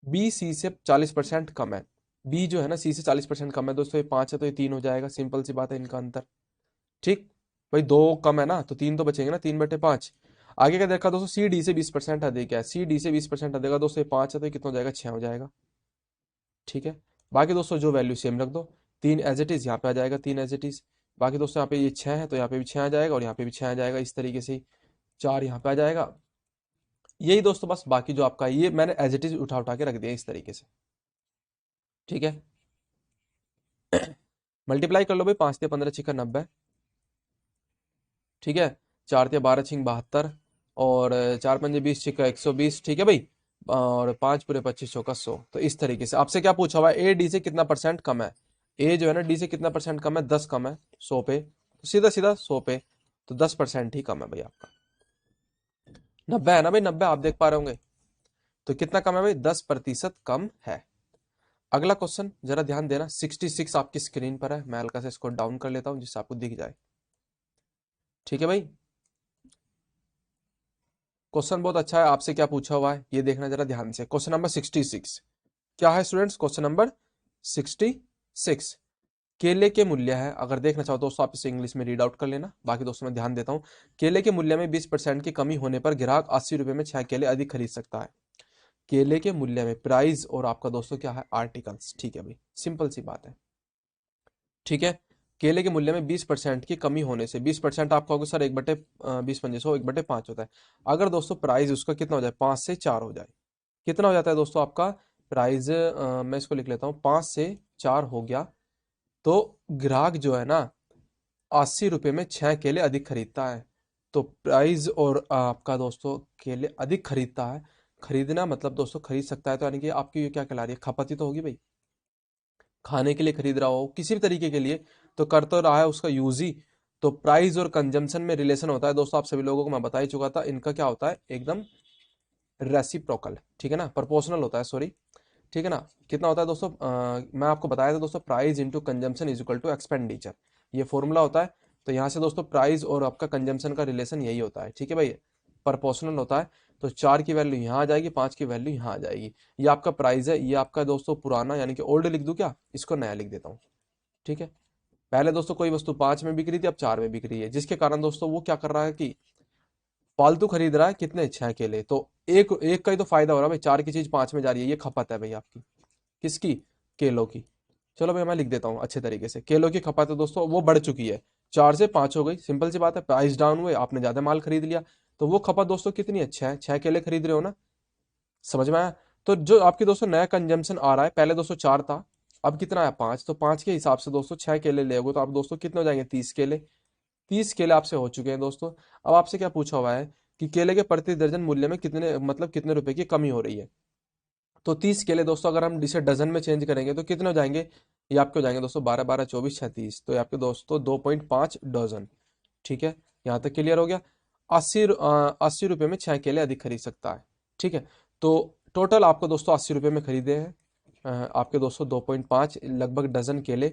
Speaker 1: बी सी से 40% कम है, बी जो है ना सी से 40% कम है दोस्तों, ये 5 है तो ये 3 हो जाएगा। सिंपल सी बात है इनका अंतर। ठीक भाई, 2 कम है ना तो 3 तो बचेंगे ना, 3/5। आगे का देखा दोस्तों, सी डी से 20% अधिक है, सी डी से 20% अधिक है दोस्तों, ये 5 है तो ये कितना हो जाएगा, 6 हो जाएगा। ठीक है, बाकी दोस्तों जो वैल्यू सेम रख दो, 3 एज इट इज यहाँ पे आ जाएगा, 3 एज इट इज। बाकी दोस्तों यहाँ पे ये 6 है तो यहाँ पे भी 6 आ जाएगा, और यहाँ पे भी 6 आ जाएगा, इस तरीके से 4 यहाँ पे आ जाएगा। यही दोस्तों बस, बाकी जो आपका ये मैंने एज इट इज उठा उठा के रख दिया इस तरीके से। ठीक है। मल्टीप्लाई कर लो भाई, 5 या 15 छिका 90, ठीक है। 4 या 12 छिंग 72, और 4 पंजे 20 छिका 120, ठीक है भाई। और 5 पूरे 25 चौका 100। तो इस तरीके से आपसे क्या पूछा हुआ है, ए डी से कितना परसेंट कम है। ए जो है ना डी से कितना परसेंट कम है, 10 कम है 100 पे, तो सीधा सीधा 100 पे, तो 10% ही कम है भाई आपका। 90 है ना भाई, 90 आप देख पा रहे होंगे। तो कितना कम है भाई, 10% कम है। अगला क्वेश्चन जरा ध्यान देना, 66 आपकी स्क्रीन पर है, मैं हल्का से इसको डाउन कर लेता हूं जिससे आपको दिख जाए, ठीक है भाई। क्वेश्चन बहुत अच्छा है, आपसे क्या पूछा हुआ है ये देखना जरा ध्यान से। क्वेश्चन नंबर 66 क्या है स्टूडेंट्स, क्वेश्चन नंबर 66 केले के मूल्य है, अगर देखना चाहो दोस्तों आप इसे इंग्लिश में रीड आउट कर लेना, बाकी दोस्तों मैं ध्यान देता हूं। केले के मूल्य में 20% की कमी होने पर ग्राहक 80 रुपए में 6 केले अधिक खरीद सकता है। केले के मूल्य में प्राइस और आपका दोस्तों क्या है, आर्टिकल्स, ठीक है भाई, सिंपल सी बात है, ठीक है। केले के मूल्य में 20% की कमी होने से, 20% आप कहोगे सर 1/20 1/5 होता है। अगर दोस्तों प्राइस उसका कितना हो जाए, 5 से 4 हो जाए, कितना हो जाता है दोस्तों आपका प्राइस, मैं इसको लिख लेता हूँ, 5 से 4 हो गया, तो ग्राहक जो है ना 80 रुपए में 6 केले अधिक खरीदता है। तो प्राइस और आपका दोस्तों केले अधिक खरीदता है, खरीदना मतलब दोस्तों खरीद सकता है, तो यानी कि आपकी ये क्या कहला रही है, खपत ही तो होगी भाई। खाने के लिए खरीद रहा हो, किसी भी तरीके के लिए, तो कर तो रहा है उसका यूज ही। तो प्राइस और कंजम्पशन में रिलेशन होता है दोस्तों, आप सभी लोगों को मैं बता ही चुका था, इनका क्या होता है, एकदम रेसिप्रोकल, ठीक है ना, प्रोपोर्शनल होता है, सॉरी, ठीक है ना। कितना होता है दोस्तों, मैं आपको बताया था दोस्तों, price into consumption is equal to expenditure, ये फॉर्मूला होता है। तो यहाँ से दोस्तों प्राइस और आपका कंजम्पशन का रिलेशन यही होता है, ठीक है भाई, प्रोपोर्शनल होता है। तो 4 की वैल्यू यहाँ आ जाएगी, 5 की वैल्यू यहाँ आ जाएगी। ये आपका प्राइस है, ये आपका दोस्तों पुराना यानी कि ओल्ड लिख दूं क्या, इसको नया लिख देता हूँ, ठीक है। पहले दोस्तों कोई वस्तु 5 में बिक रही थी, अब 4 में बिक रही है, जिसके कारण दोस्तों वो क्या कर रहा है कि फालतू खरीद रहा है, कितने, 6 केले। तो एक एक का ही तो फायदा हो रहा है भाई, 4 की चीज 5 में जा रही है, ये खपत है भाई आपकी, किसकी, केलों की। चलो भाई मैं लिख देता हूँ अच्छे तरीके से, केलों की खपत है दोस्तों वो बढ़ चुकी है, 4 से 5 हो गई, सिंपल सी बात है, प्राइस डाउन हुए, आपने ज्यादा माल खरीद लिया, तो वो खपत दोस्तों कितनी है, 6 केले खरीद रहे हो ना, समझ में आया। तो जो आपकी दोस्तों नया कंजम्पशन आ रहा है, पहले दोस्तों 4 था, अब कितना है, 5, तो 5 के हिसाब से दोस्तों 6 केले ले तो आप दोस्तों कितने हो जाएंगे, 30 केले। 30 केले आपसे हो चुके हैं दोस्तों। अब आपसे क्या पूछा हुआ है कि केले के प्रति दर्जन मूल्य में कितने मतलब कितने रुपए की कमी हो रही है। तो 30 केले दोस्तों अगर हम इसे डजन में चेंज करेंगे तो कितने हो जाएंगे, ये आपके हो जाएंगे दोस्तों 12 12 24 36, तो ये आपके दोस्तों 2.5 डजन, ठीक है। यहाँ तक क्लियर हो गया। 80 रुपये में 6 केले अधिक खरीद सकता है, ठीक है। तो टोटल आपको दोस्तों 80 रुपये में खरीदे हैं आपके दोस्तों 2.5 लगभग डजन केले।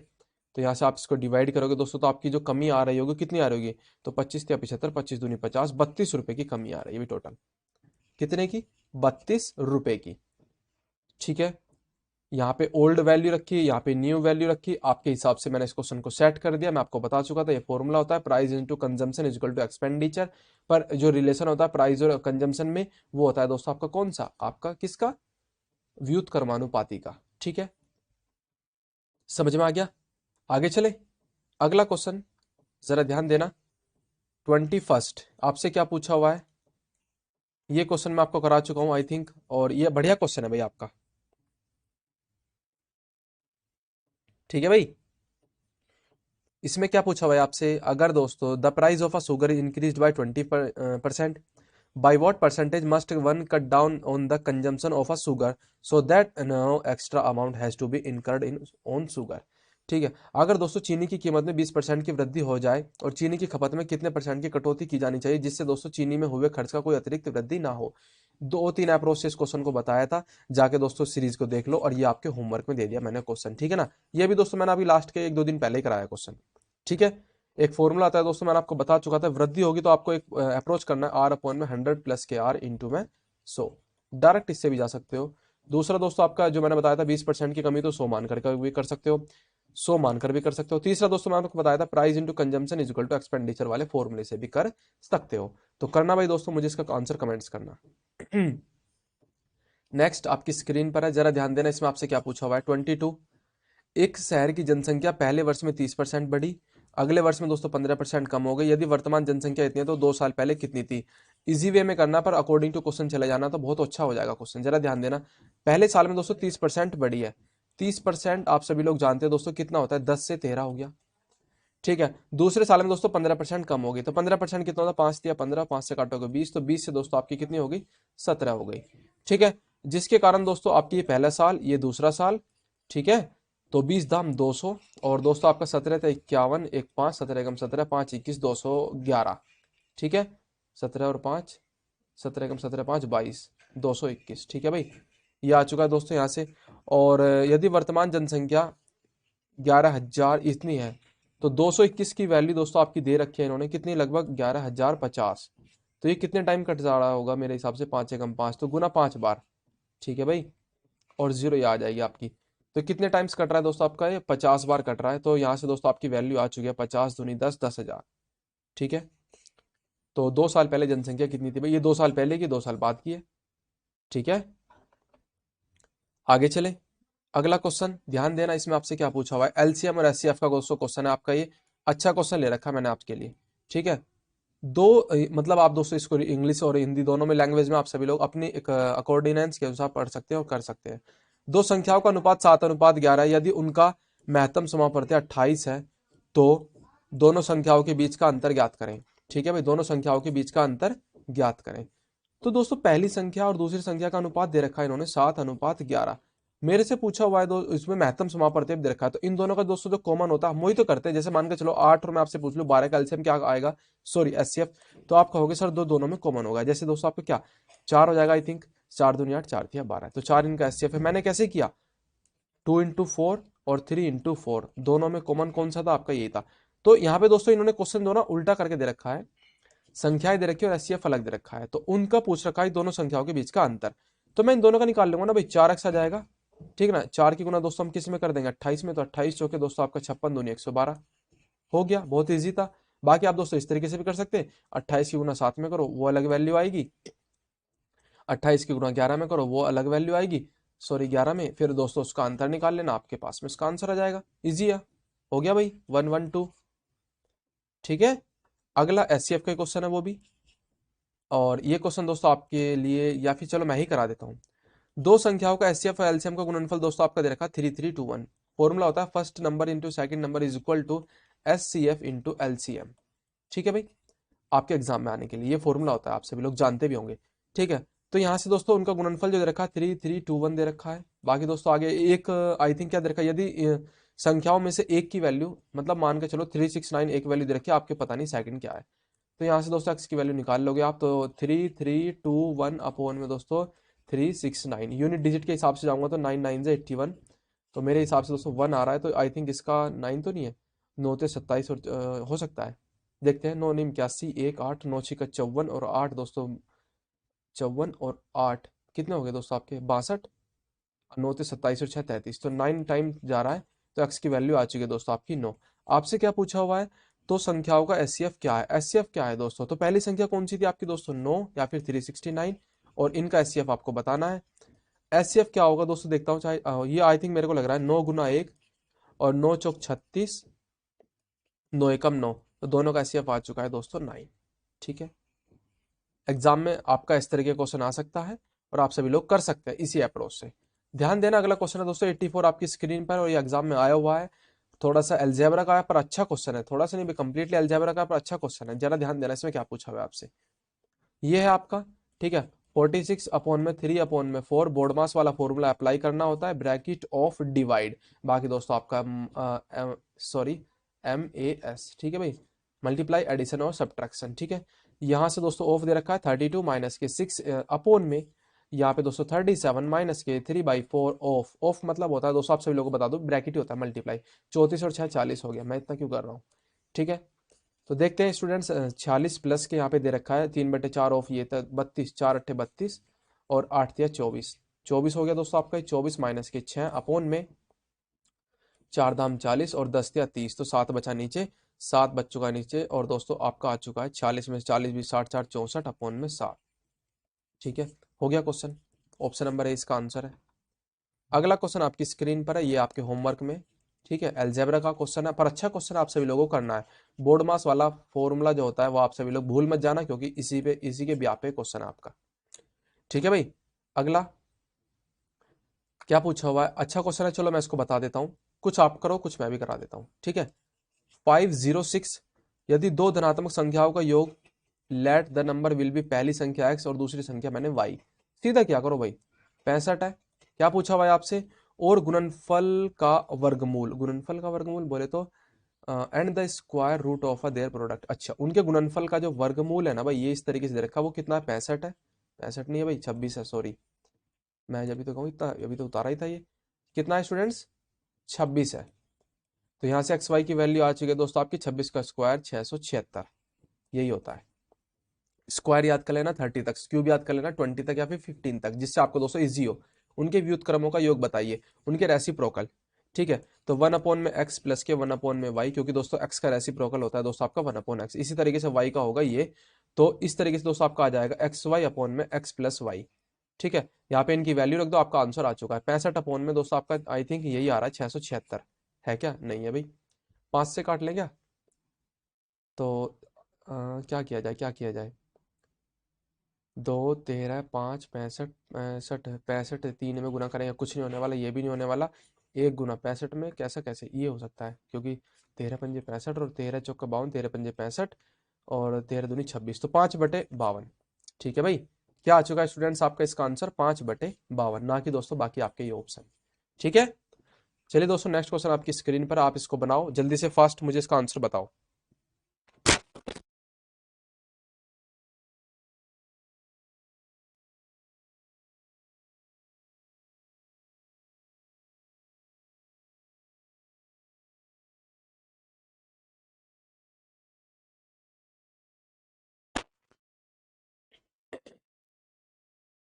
Speaker 1: तो यहाँ से आप इसको डिवाइड करोगे दोस्तों, तो आपकी जो कमी आ रही होगी कितनी आ रही होगी, तो 25 या 75, 25 दूनी 50, 32 रुपए की कमी आ रही है टोटल, कितने की, 32 रुपए की, ठीक है। यहाँ पे ओल्ड वैल्यू रखी, यहाँ पे न्यू वैल्यू रखी, आपके हिसाब से मैंने इस क्वेश्चन को सेट कर दिया। मैं आपको बता चुका था ये फॉर्मूला होता है, price into consumption is equal to expenditure. पर जो रिलेशन होता है प्राइस और कंजम्पशन में, वो होता है दोस्तों आपका कौन सा, आपका किसका, व्युत्क्रमानुपाती का, ठीक है। समझ में आ गया, आगे चले। अगला क्वेश्चन जरा ध्यान देना, 21 आपसे क्या पूछा हुआ है, ये क्वेश्चन मैं आपको करा चुका हूं आई थिंक, और ये बढ़िया क्वेश्चन है भाई आपका, ठीक है भाई। इसमें क्या पूछा हुआ है आपसे, अगर दोस्तों the price of a sugar increase by 20%, by what percentage must one cut down on the consumption of a sugar so that no extra amount has to be incurred in on sugar, ठीक है। अगर दोस्तों चीनी की कीमत में 20% की वृद्धि हो जाए और चीनी की खपत में कितने परसेंट की कटौती की जानी चाहिए जिससे दोस्तों चीनी में हुए खर्च का कोई अतिरिक्त वृद्धि ना हो। 2 3 अप्रोच से इस क्वेश्चन को बताया था, जाके दोस्तों सीरीज को देख लो, और ये आपके होमवर्क में दे दिया मैंने क्वेश्चन, ठीक है ना। ये भी दोस्तों मैंने अभी लास्ट के 1 2 दिन पहले ही कराया क्वेश्चन, ठीक है। एक फॉर्मूला आता है दोस्तों, मैंने आपको बता चुका था, वृद्धि होगी तो आपको एक अप्रोच करना है, आर अपॉन में 100 प्लस के आर इंटू में 100, डायरेक्ट इससे भी जा सकते हो। दूसरा दोस्तों आपका जो मैंने बताया था 20% की कमी, तो 100 मान कर भी कर सकते हो, 100 मानकर भी कर सकते हो। तीसरा दोस्तों मैंने आपको बताया था price into consumption is equal to expenditure वाले फॉर्मूले से भी कर सकते हो। तो करना भाई दोस्तों, मुझे इसका आंसर कमेंट्स करना। नेक्स्ट आपकी स्क्रीन पर है, जरा ध्यान देना, इसमें आपसे क्या पूछा हुआ है, 22 एक शहर की जनसंख्या पहले वर्ष में 30% बढ़ी, अगले वर्ष में दोस्तों 15% कम हो गई, यदि वर्तमान जनसंख्या इतनी है तो 2 साल पहले कितनी थी। इजी वे में करना, पर अकॉर्डिंग टू क्वेश्चन चले जाना तो बहुत अच्छा हो जाएगा क्वेश्चन, जरा ध्यान देना। पहले साल में दोस्तों 30% बढ़ी है, 30% आप सभी लोग जानते हैं दोस्तों कितना होता है, 10 से 13 हो गया। ठीक है, दूसरे साल में दोस्तों 15% कम होगी, तो 15% कितना होता है, 5 या 15, 5 से काटोगे 20, तो 20 से दोस्तों आपकी कितनी होगी, 17 हो गई। ठीक है, जिसके कारण दोस्तों आपकी ये पहला साल, ये दूसरा साल। ठीक है, तो 20 दाम 200, और दोस्तों आपका 17 था 51, एक 5, 17 एकम 17, 5 21, 211। ठीक है, 17 और 5, 17 एकम 17, 5 22, 221। ठीक है भाई, ये आ चुका है दोस्तों यहाँ से। और यदि वर्तमान जनसंख्या 11,000 इतनी है, तो 221 की वैल्यू दोस्तों आपकी दे रखी है इन्होंने कितनी, लगभग 11,050। तो ये कितने टाइम कट जा रहा होगा मेरे हिसाब से, 5 एकम 5, तो गुना 5 बार। ठीक है भाई, और जीरो ये आ जाएगी आपकी। तो कितने टाइम्स कट रहा है दोस्तों आपका, ये 50 बार कट रहा है। तो यहाँ से दोस्तों आपकी वैल्यू आ चुकी है 50 दूनी 10, 10,000। ठीक है, तो 2 साल पहले जनसंख्या कितनी थी भाई, ये 2 साल पहले की, 2 साल बाद की है। ठीक है, आगे चले। अगला क्वेश्चन ध्यान देना, इसमें आपसे क्या पूछा हुआ है, एलसीएम और एचसीएफ का दोस्तों क्वेश्चन है आपका, ये अच्छा क्वेश्चन ले रखा है मैंने आपके लिए। ठीक है, दो मतलब आप दोस्तों इसको इंग्लिश और हिंदी दोनों में लैंग्वेज में आप सभी लोग अपनी एक अकॉर्डिनेंस के अनुसार पढ़ सकते हैं और कर सकते हैं। दो संख्याओं का अनुपात 7:11 है, यदि उनका महत्तम समापवर्ती 28 है, तो दोनों संख्याओं के बीच का अंतर ज्ञात करें। ठीक है भाई, दोनों संख्याओं के बीच का अंतर ज्ञात करें। तो दोस्तों पहली संख्या और दूसरी संख्या का अनुपात दे रखा है इन्होंने 7:11। मेरे से पूछा हुआ है इसमें महत्तम समापवर्ती दे रखा है, तो इन दोनों का दोस्तों जो कॉमन होता है हम वही तो करते हैं। जैसे मान के चलो 8 और मैं आपसे पूछ लूं 12 का एलसीएम क्या आएगा, सॉरी एचसीएफ, तो आप कहोगे सर दोनों में कॉमन होगा। जैसे दोस्तों आपको क्या 4 हो जाएगा, आई थिंक 4 दूनी 8, 4 तिया 12, तो 4 इनका एचसीएफ है। मैंने कैसे किया, 2 into 4 और 3 into 4, दोनों में कॉमन कौन सा था आपका, यही था। तो यहाँ पे दोस्तों इन्होंने क्वेश्चन दोनों उल्टा करके दे रखा है, संख्याएं दे रखी है और एचसीएफ अलग दे रखा है, तो उनका पूछ रखा है दोनों संख्याओं के बीच का अंतर। तो मैं इन दोनों का निकाल लूंगा ना भाई, 4x आ जाएगा। ठीक है ना, 4 की गुना दोस्तों हम किस में कर देंगे, 28 में, तो 28 चौके दोस्तों आपका 56 दूनी 112 हो गया, बहुत ईजी था। बाकी आप दोस्तों इस तरीके से भी कर सकते हैं, 28 की गुना 7 में करो वो अलग वैल्यू आएगी, 28 की गुना 11 में करो वो अलग वैल्यू आएगी, सॉरी 11 में, फिर दोस्तों उसका अंतर निकाल लेना, आपके पास में उसका आंसर आ जाएगा। इजी है, हो गया भाई, 112। ठीक है, अगला एचसीएफ का क्वेश्चन है वो भी, और ये क्वेश्चन दोस्तों आपके लिए, या फिर चलो मैं ही करा देता हूँ। दो संख्याओं का एचसीएफ और एलसीएम का गुणनफल दोस्तों आपका दे रखा 3321। फॉर्मूला होता है first number into second number is equal to HCF into LCM. ठीक है भाई, आपके एग्जाम में आने के लिए ये फॉर्मूला होता है, आप सभी लोग जानते भी होंगे। ठीक है, तो यहाँ से दोस्तों उनका गुणनफल जो दे रखा है 3321 दे रखा है। बाकी दोस्तों आगे एक आई थिंक क्या दे रखा है, यदि संख्याओं में से एक की वैल्यू, मतलब मान के चलो 369 एक वैल्यू दे रखी है, आपके पता नहीं सेकंड क्या है, तो यहाँ से दोस्तों एक्स की वैल्यू निकाल लोगे आप, तो 3321 अपॉन में दोस्तों 369, यूनिट डिजिट के हिसाब से जाऊंगा तो 9 9 से 81, तो मेरे हिसाब से दोस्तों 1 आ रहा है, तो आई थिंक इसका 9 तो नहीं है, 9 से 27 और हो सकता है, देखते हैं। 9 9 81, 1 8, 9 6 54 और 8 दोस्तों 54 और 8 कितने हो गए दोस्तों आपके 62, 9 से 27 और 6 33, तो 9 टाइम जा रहा है, तो एक्स की वैल्यू आ चुकी है दोस्तों आपकी 9। आपसे क्या पूछा हुआ है, तो संख्याओं का एचसीएफ क्या है, एचसीएफ क्या है दोस्तों, तो पहली संख्या कौन सी थी आपकी दोस्तों 9 या फिर 369, और इनका एचसीएफ आपको बताना है। एचसीएफ क्या होगा दोस्तों, देखता हूँ चाहे ये आई थिंक मेरे को लग रहा है 9 गुना 1 और 9 चौक 36, 9 एकम 9, तो दोनों का एचसीएफ आ चुका है दोस्तों 9। ठीक है, एग्जाम में आपका इस तरह के क्वेश्चन आ सकता है और आप सभी लोग कर सकते हैं इसी अप्रोच से। ध्यान देना, अगला क्वेश्चन है दोस्तों 84 आपकी स्क्रीन पर, और ये एग्जाम में आया हुआ है। थोड़ा सा अलजेब्रा का है पर अच्छा क्वेश्चन है, थोड़ा सा नहीं कंप्लीटली अलजेब्रा का पर अच्छा क्वेश्चन है, जरा ध्यान देना इसमें क्या पूछा हुआ है आपसे। ये है आपका, ठीक है, 46 अपॉन में 3 अपॉन में 4, बोर्ड मास वाला फॉर्मूला अप्लाई करना होता है, ब्रैकेट ऑफ डिवाइड, बाकी दोस्तों आपका सॉरी MAS। ठीक है भाई, मल्टीप्लाई एडिशन और सब्ट्रैक्शन। ठीक है, यहाँ से दोस्तों ऑफ दे रखा है 32 माइनस के 6 अपॉन में, यहाँ पे दोस्तों 37 माइनस के 3/4 ऑफ, ऑफ मतलब होता है दोस्तों आप सभी लोगों को बता दो ब्रैकेट ही होता है मल्टीप्लाई, 34 और 6 40 हो गया, मैं इतना क्यों कर रहा हूँ। ठीक है, तो देखते हैं स्टूडेंट्स, 46 प्लस के यहाँ पे दे रखा है 3/4 ऑफ, ये तक 32, 4 अट्ठे 32 और 8 तिया 24, 24 हो गया दोस्तों आपका, 24 माइनस के 6 अपॉन में 4 दाम 40 और 10 तिया 30, तो 7 बचा नीचे, 7 बच चुका है नीचे, और दोस्तों आपका आ चुका है 40 में से 40 भी 60 4 64 अपॉन में 7। ठीक है, हो गया क्वेश्चन, ऑप्शन नंबर ए इसका आंसर है। अगला क्वेश्चन आपकी स्क्रीन पर है, ये आपके होमवर्क में। ठीक है, अलजेब्रा का क्वेश्चन है पर अच्छा क्वेश्चन आप सभी लोगों को करना है, बोर्ड मास वाला फॉर्मूला जो होता है वो आप सभी लोग भूल मत जाना, क्योंकि इसी के ब्याह पे क्वेश्चन है आपका। ठीक है भाई, अगला क्या पूछा हुआ है? अच्छा क्वेश्चन है, चलो मैं इसको बता देता हूँ। कुछ आप करो, कुछ मैं भी करा देता हूँ, ठीक है। 506, यदि दो धनात्मक संख्याओं का योग, let the number will be, पहली संख्या x और दूसरी संख्या मैंने y। सीधा क्या करो भाई, 65 है। क्या पूछा हुआ है आपसे? और गुणनफल का वर्गमूल, गुणनफल का वर्गमूल बोले तो and the square root of a their product. अच्छा, उनके गुणनफल का जो वर्गमूल है ना भाई, ये इस तरीके से दे रखा है, वो कितना है? 65 है। 65 नहीं है भाई, 26 है, सॉरी। मैं जब भी तो कहूँ इतना, अभी तो उतारा ही था ये। कितना है स्टूडेंट्स? 26 है। तो यहाँ से एक्स वाई की वैल्यू आ चुकी है दोस्तों आपकी 26 का स्क्वायर 676। यही होता है। स्क्वायर याद कर लेना 30 तक, क्यूब याद कर लेना 20 तक या फिर 15 तक, जिससे आपको दोस्तों इजी हो। उनके व्युत्क्रमों का योग बताइए, उनके रेसिप्रोकल। ठीक है, तो 1 अपॉन में एक्स प्लस के 1 अपॉन में वाई, क्योंकि दोस्तों एक्स का रेसिप्रोकल होता है दोस्तों आपका 1 अपॉन एक्स। इसी तरीके से वाई का होगा ये। तो इस तरीके से दोस्तों आपका आ जाएगा एक्स वाई अपॉन में एक्स प्लस वाई। ठीक है, यहाँ पे इनकी वैल्यू रख दो, आपका आंसर आ चुका है 65 अपॉन में दोस्तों आपका, आई थिंक यही आ रहा है 676। है क्या? नहीं है भाई। 5 से काट लें क्या? तो क्या किया जाए, क्या किया जाए? 2 13 5 65 65 65 3 में गुना करेंगे, कुछ नहीं होने वाला, ये भी नहीं होने वाला। 1 गुना 65 में कैसा, कैसे ये हो सकता है? क्योंकि 13 पंजे 65 और 13 चौका 52, 13 पंजे 65 और 13 दूनी 26, तो 5/52। ठीक है भाई, क्या आ चुका है स्टूडेंट्स आपका इसका आंसर? 5/52, ना कि दोस्तों बाकी आपके ये ऑप्शन। ठीक है, चलिए दोस्तों नेक्स्ट क्वेश्चन आपकी स्क्रीन पर, आप इसको बनाओ जल्दी से, फास्ट मुझे इसका आंसर बताओ।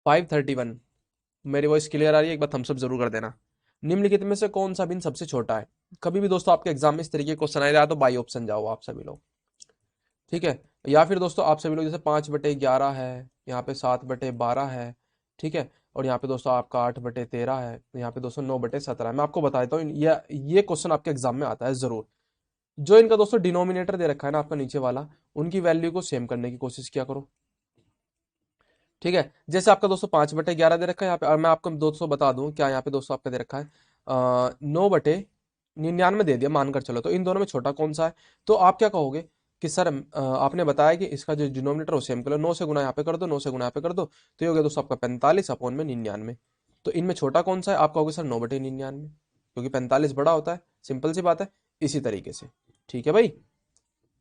Speaker 1: 531। मेरी वॉइस क्लियर आ रही है? एक बार थम्स अप जरूर कर देना। निम्नलिखित में से कौन सा भिन्न सबसे छोटा है? कभी भी दोस्तों आपके एग्जाम में इस तरीके के क्वेश्चन आए तो बाई ऑप्शन जाओ आप सभी लोग। ठीक है, या फिर दोस्तों आप सभी लोग जैसे 5/11 है, यहाँ पे 7/12 है। ठीक है, और यहाँ पे दोस्तों आपका 8/13 है, यहाँ पे दोस्तों 9/17 है। मैं आपको बता देता हूँ, ये क्वेश्चन आपके एग्जाम में आता है जरूर। जो इनका दोस्तों डिनोमिनेटर दे रखा है ना आपका नीचे वाला, उनकी वैल्यू को सेम करने की कोशिश किया करो। ठीक है, जैसे आपका दोस्तों 5/11 दे रखा है यहाँ पे, और मैं आपको दोस्तों बता दूं क्या यहाँ पे दोस्तों आपका दे रखा है 9/99 दे दिया मानकर चलो, तो इन दोनों में छोटा कौन सा है? तो आप क्या कहोगे कि सर आपने बताया कि इसका जो डिनोमिनेटर वो सेम कर लो, 9 से गुना यहाँ पे कर दो, 9 से गुना यहाँ पे कर दो, तो ये हो गया दोस्तों आपका 45/99। तो इनमें छोटा कौन सा है? आप कहोगे सर 9/99, क्योंकि 45 बड़ा होता है, सिंपल सी बात है। इसी तरीके से, ठीक है भाई,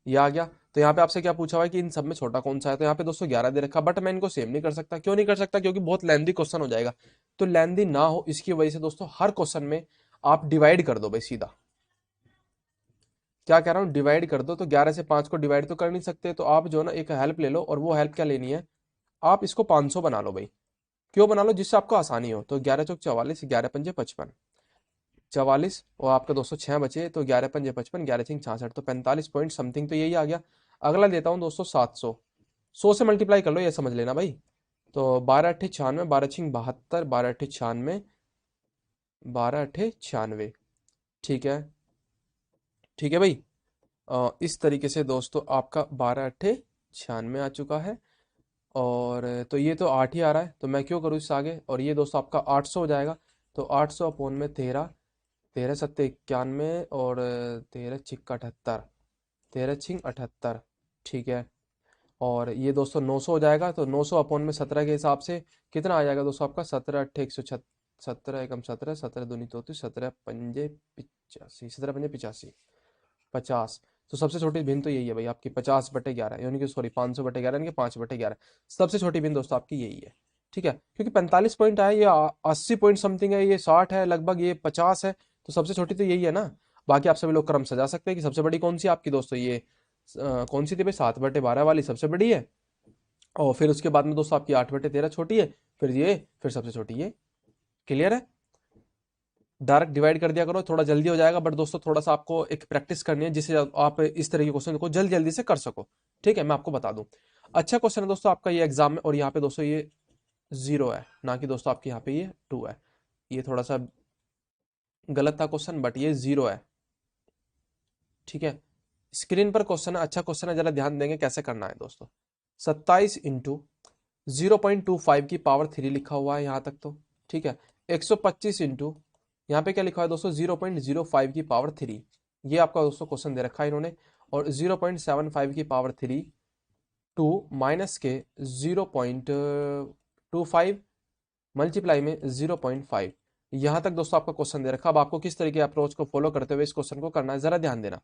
Speaker 1: ये आ गया। तो यहाँ पे आपसे क्या पूछा हुआ है कि इन सब में छोटा कौन सा है? तो यहाँ पे दोस्तों 11 दे रखा, बट मैं इनको सेम नहीं कर सकता। क्यों नहीं कर सकता? क्योंकि बहुत लेंदी क्वेश्चन हो जाएगा। तो लेंदी ना हो इसकी वजह से दोस्तों हर क्वेश्चन में आप डिवाइड कर दो भाई सीधा। क्या कह रहा हूँ? डिवाइड कर दो। तो 11 से 5 को डिवाइड तो कर नहीं सकते, तो आप जो ना एक हेल्प ले लो, और वो हेल्प क्या लेनी है? आप इसको 500 बना लो भाई। क्यों बना लो? जिससे आपको आसानी हो। तो 11 चौक 44, 11 पंजे 55, 44, और आपका 206 बचे, तो 11 पंजे 55, 11 6 66, तो 45 पॉइंट समथिंग, तो यही आ गया। अगला देता हूँ दोस्तों 700। 100 से मल्टीप्लाई कर लो, ये समझ लेना भाई। तो 12 8 96, 12 6 72, 12 8 96, 12 8 96। ठीक है, ठीक है भाई। इस तरीके से दोस्तों आपका 12 8 96 आ चुका है। और तो ये तो 8 ही आ रहा है, तो मैं क्यों करूँ इससे आगे, और ये दोस्तों आपका 800 हो जाएगा। तो 800 अपॉन में 13, 13 7 91, और 13 6 78, 13 6 78। ठीक है, और ये दोस्तों 900 हो जाएगा। तो 900 अपॉन में 17 के हिसाब से कितना आ जाएगा दोस्तों आपका? 17 8 117, 17 एकम 17, 17 दूनी 34, 17 पंजे 85, 17 पंजे 85, 50। तो सबसे छोटी भिन्न तो यही है भाई आपकी 50/11, यानी कि सॉरी 500/11, यानी कि 5/11। सबसे छोटी भिन्न दोस्तों आपकी यही है। ठीक है, क्योंकि 45 पॉइंट है, ये 80 पॉइंट समथिंग है, ये 60 है लगभग, ये 50 है। तो सबसे छोटी तो यही है ना। बाकी आप सभी लोग क्रम सजा सकते हैं कि सबसे बड़ी कौन सी है आपकी दोस्तों, ये कौन सी थी भाई? 7/12 वाली सबसे बड़ी है, और फिर उसके बाद में दोस्तों आपकी 8/13 छोटी है, फिर ये, फिर सबसे छोटी ये। क्लियर है? डायरेक्ट डिवाइड कर दिया करो, थोड़ा जल्दी हो जाएगा, बट दोस्तों थोड़ा सा आपको एक प्रैक्टिस करनी है, जिससे आप इस तरह के क्वेश्चन को जल्दी जल्दी से कर सको। ठीक है, मैं आपको बता दूं। अच्छा क्वेश्चन है दोस्तों आपका ये एग्जाम में, और यहाँ पे दोस्तों ये 0 है, ना कि दोस्तों आपके यहाँ पे ये 2 है। ये थोड़ा सा गलत था क्वेश्चन, बट ये 0 है। ठीक है, स्क्रीन पर क्वेश्चन है, अच्छा क्वेश्चन है, जरा ध्यान देंगे कैसे करना है दोस्तों। 27 इंटू 0.25 की पावर 3 लिखा हुआ है यहाँ तक तो। ठीक है, 125 इंटू यहाँ पे क्या लिखा है दोस्तों 0.05 की पावर 3। ये आपका दोस्तों क्वेश्चन दे रखा है इन्होंने। और 0.75 की पावर 3 टू माइनस के 0.25 मल्टीप्लाई में 0.5। यहाँ तक दोस्तों आपका क्वेश्चन दे रखा। अब आपको किस तरीके अप्रोच को फॉलो करते हुए इस क्वेश्चन को करना है जरा ध्यान देना।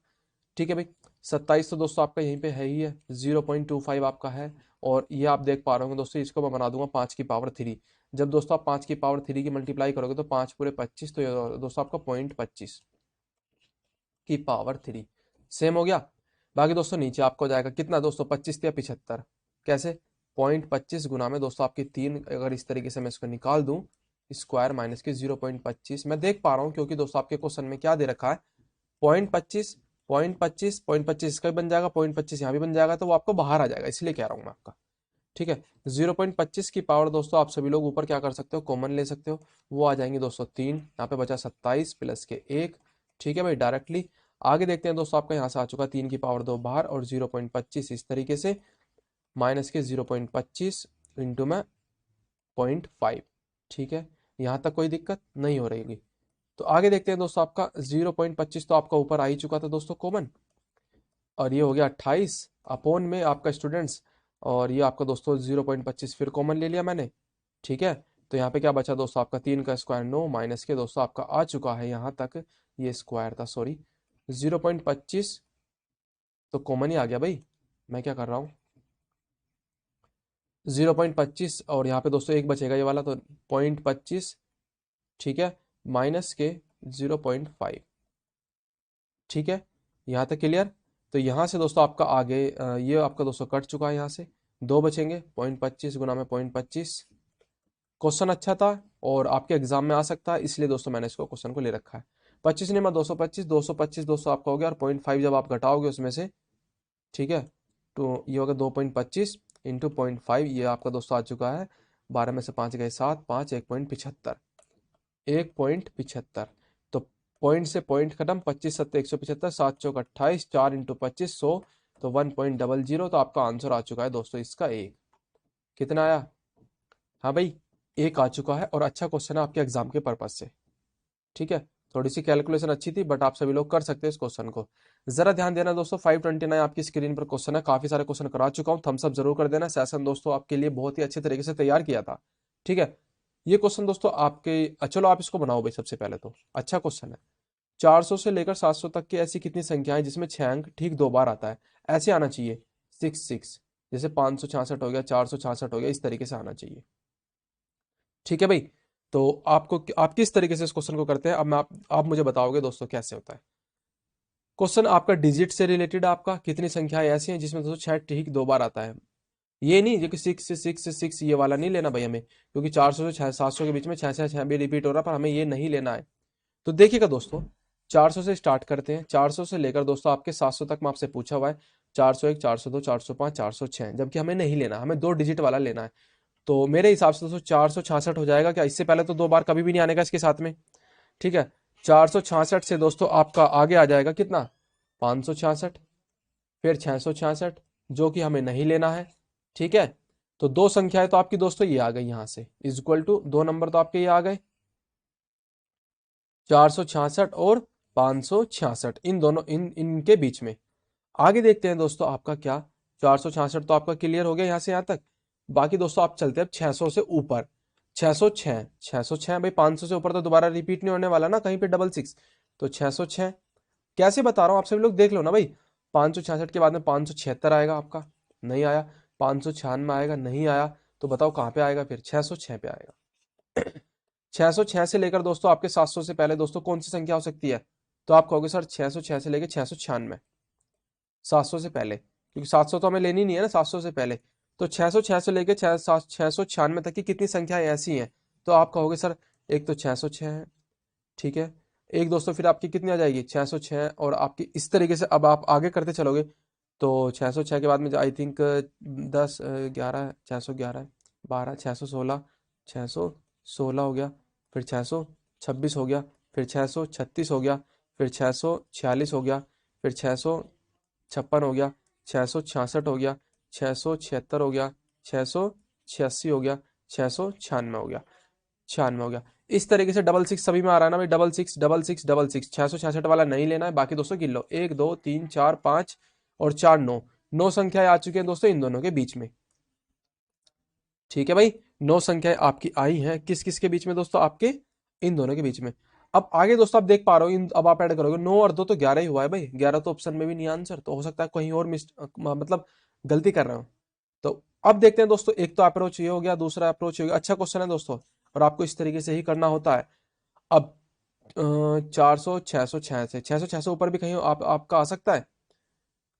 Speaker 1: ठीक है भाई, 27 तो दोस्तों आपका यहीं पे है ही है, 0.25 आपका है। और ये आप देख पा रहे होंगे दोस्तों, इसको मैं बना दूंगा 5 की पावर 3। जब दोस्तों आप 5 की पावर 3 की मल्टीप्लाई करोगे तो 5 पूरे 25, तो ये दोस्तों आपका 0.25 की पावर 3 सेम हो गया। बाकी दोस्तों नीचे आपको जाएगा कितना दोस्तों, 25 या 75। कैसे, 0.25 गुना में दोस्तों आपकी 3, अगर इस तरीके से मैं इसको निकाल दूं स्क्वायर माइनस के 0.25, मैं देख पा रहा हूँ क्योंकि दोस्तों आपके क्वेश्चन में क्या दे रखा है 0.25, 0.25, 0.25 इसका भी बन जाएगा, 0.25 यहाँ भी बन जाएगा, तो वो आपको बाहर आ जाएगा, इसलिए कह रहा हूँ मैं आपका। ठीक है, 0.25 की पावर दोस्तों आप सभी लोग ऊपर क्या कर सकते हो, कॉमन ले सकते हो। वो आ जाएंगे दोस्तों 3, यहाँ पे बचा 27 प्लस के 1। ठीक है भाई, डायरेक्टली आगे देखते हैं दोस्तों, आपका यहाँ से आ चुका 3 की पावर 2 बाहर और 0.25 इस तरीके से माइनस के 0.25 इंटू में 0.5। ठीक है, यहाँ तक कोई दिक्कत नहीं हो रही। तो आगे देखते हैं दोस्तों, आपका 0.25 तो आपका ऊपर आ ही चुका था दोस्तों कॉमन, और ये हो गया 28 अपॉन में आपका स्टूडेंट्स, और ये आपका दोस्तों 0.25 फिर कॉमन ले लिया मैंने। ठीक है, तो यहाँ पे क्या बचा दोस्तों आपका 3 का स्क्वायर 9 माइनस के दोस्तों आपका आ चुका है यहाँ तक, ये स्क्वायर था सॉरी, 0.25 तो कॉमन ही आ गया भाई। मैं क्या कर रहा हूँ 0.25, और यहाँ पे दोस्तों एक बचेगा ये वाला, तो 0.25। ठीक है, माइनस के 0.5। ठीक है, यहाँ तक क्लियर। तो यहाँ से दोस्तों आपका आगे ये आपका दोस्तों कट चुका है, यहाँ से 2 बचेंगे, 0.25 गुना में 0.25। क्वेश्चन अच्छा था और आपके एग्जाम में आ सकता है, इसलिए दोस्तों मैंने इसको क्वेश्चन को ले रखा है। 25 नहीं, मैं 225, 225 दोस्तों आपका हो गया, और 0.5 जब आप घटाओगे उसमें से, ठीक है, तो ये होगा 2.25 इंटू 0.5, ये आपका दोस्तों आ चुका है 12 में से 5 गए 7, 5 1.75, 1.75। तो पॉइंट से पॉइंट खत्म, 25 सत्ते 175, 7 चौक 28, 4 इंटू 25 100, तो 1.00। तो आपका आंसर आ चुका है दोस्तों इसका एक। कितना आया, हाँ भाई एक आ चुका है, और अच्छा क्वेश्चन है आपके एग्जाम के पर्पज से। ठीक है, थोड़ी सी कैलकुलेशन अच्छी थी, बट आप सभी लोग कर सकते हैं इस क्वेश्चन को। जरा ध्यान देना दोस्तों, 529 आपकी स्क्रीन पर क्वेश्चन है, काफी सारे क्वेश्चन करा चुका हूँ, थम्स अप जरूर कर देना। सेशन दोस्तों आपके लिए बहुत ही अच्छे तरीके से तैयार किया था। ठीक है, ये क्वेश्चन दोस्तों आपके, चलो आप इसको बनाओ भाई। सबसे पहले तो अच्छा क्वेश्चन है, 400 से लेकर 700 तक की ऐसी कितनी संख्याएं जिसमें 6 अंक ठीक 2 बार आता है, ऐसे आना चाहिए 6 6, जैसे 566 हो गया, 466 हो गया, इस तरीके से आना चाहिए। ठीक है भाई, तो आप किस तरीके से इस क्वेश्चन को करते हैं, अब आप मुझे बताओगे दोस्तों कैसे होता है। क्वेश्चन आपका डिजिट से रिलेटेड, आपका कितनी संख्याएं ऐसी हैं जिसमें दोस्तों 6 ठीक 2 बार आता है। ये नहीं जो कि 6 ये वाला नहीं लेना भाई हमें, क्योंकि 400 से 700 के बीच में 6 भी रिपीट हो रहा है, पर हमें ये नहीं लेना है। तो देखिएगा दोस्तों, 400 से स्टार्ट करते हैं, 400 से लेकर दोस्तों आपके 700 तक में आपसे पूछा हुआ है 401, 402, 405, 406, जबकि हमें नहीं लेना, हमें 2 डिजिट वाला लेना है। तो मेरे हिसाब से दोस्तों 466 हो जाएगा क्या, इससे पहले तो 2 बार कभी भी नहीं आने का इसके साथ में। ठीक है, 466 से दोस्तों आपका आगे आ जाएगा कितना, 566, फिर 666, जो कि हमें नहीं लेना है। ठीक है, तो 2 संख्याएं तो आपकी दोस्तों ये आ गई, यहां से इज इक्वल टू 2 नंबर तो आपके ये आ गए, 466 और 566, इन दोनों इनके बीच में। आगे देखते हैं दोस्तों आपका क्या, 466 तो आपका क्लियर हो गया यहाँ से यहाँ तक। बाकी दोस्तों आप चलते हैं 600 से ऊपर, 606, 606 भाई, 500 से ऊपर तो दोबारा रिपीट नहीं होने वाला ना कहीं पे 66, तो 606 कैसे बता रहा हूँ आप सभी लोग देख लो ना भाई। 566 के बाद में 576 आएगा आपका, नहीं आया। 596 आएगा, नहीं आया। तो बताओ कहाँ पे आएगा फिर, 606 पे आएगा। 606 से लेकर दोस्तों आपके 700 से पहले दोस्तों कौन सी संख्या हो सकती है, तो आप कहोगे सर 606 से लेकर 696, 700 से पहले, क्योंकि 700 तो हमें लेनी नहीं है ना, 700 से पहले। तो 606 से लेकर 696 तक की कितनी संख्याएं ऐसी हैं, तो आप कहोगे सर एक तो 606 है। ठीक है, एक दोस्तों फिर आपकी कितनी आ जाएगी 606, और आपकी इस तरीके से अब आप आगे करते चलोगे, तो 606 के बाद में आई थिंक 10 11, 611, 12, 616, 616 हो गया, फिर 626 हो गया, फिर 636 हो गया, फिर 646 हो गया, फिर 656 हो गया, 666 हो गया, 676 हो गया, 686 हो गया, 696 हो गया, 96 हो गया। इस तरीके से डबल सिक्स सभी में आ रहा है ना भाई, double six double six double six, 666 वाला नहीं लेना है, बाकी दोस्तों गिन लो, 1 2 3 4 5 और 4 9, 9 संख्याएं आ चुकी हैं दोस्तों इन दोनों के बीच में। ठीक है भाई, 9 संख्याएं आपकी आई हैं किस किस के बीच में दोस्तों, आपके इन दोनों के बीच में। अब आगे दोस्तों आप देख पा रहे हो, इन अब आप ऐड करोगे 9 और 2 तो 11 ही हुआ है भाई, 11 तो ऑप्शन में भी नहीं आंसर, तो हो सकता है कहीं और मतलब गलती कर रहे हो। तो अब देखते हैं दोस्तों, एक तो अप्रोच ये हो गया, दूसरा अप्रोच ये हो गया। अच्छा क्वेश्चन है दोस्तों, और आपको इस तरीके से ही करना होता है। अब 400 606 से 606 से ऊपर भी कहीं आपका आ सकता है,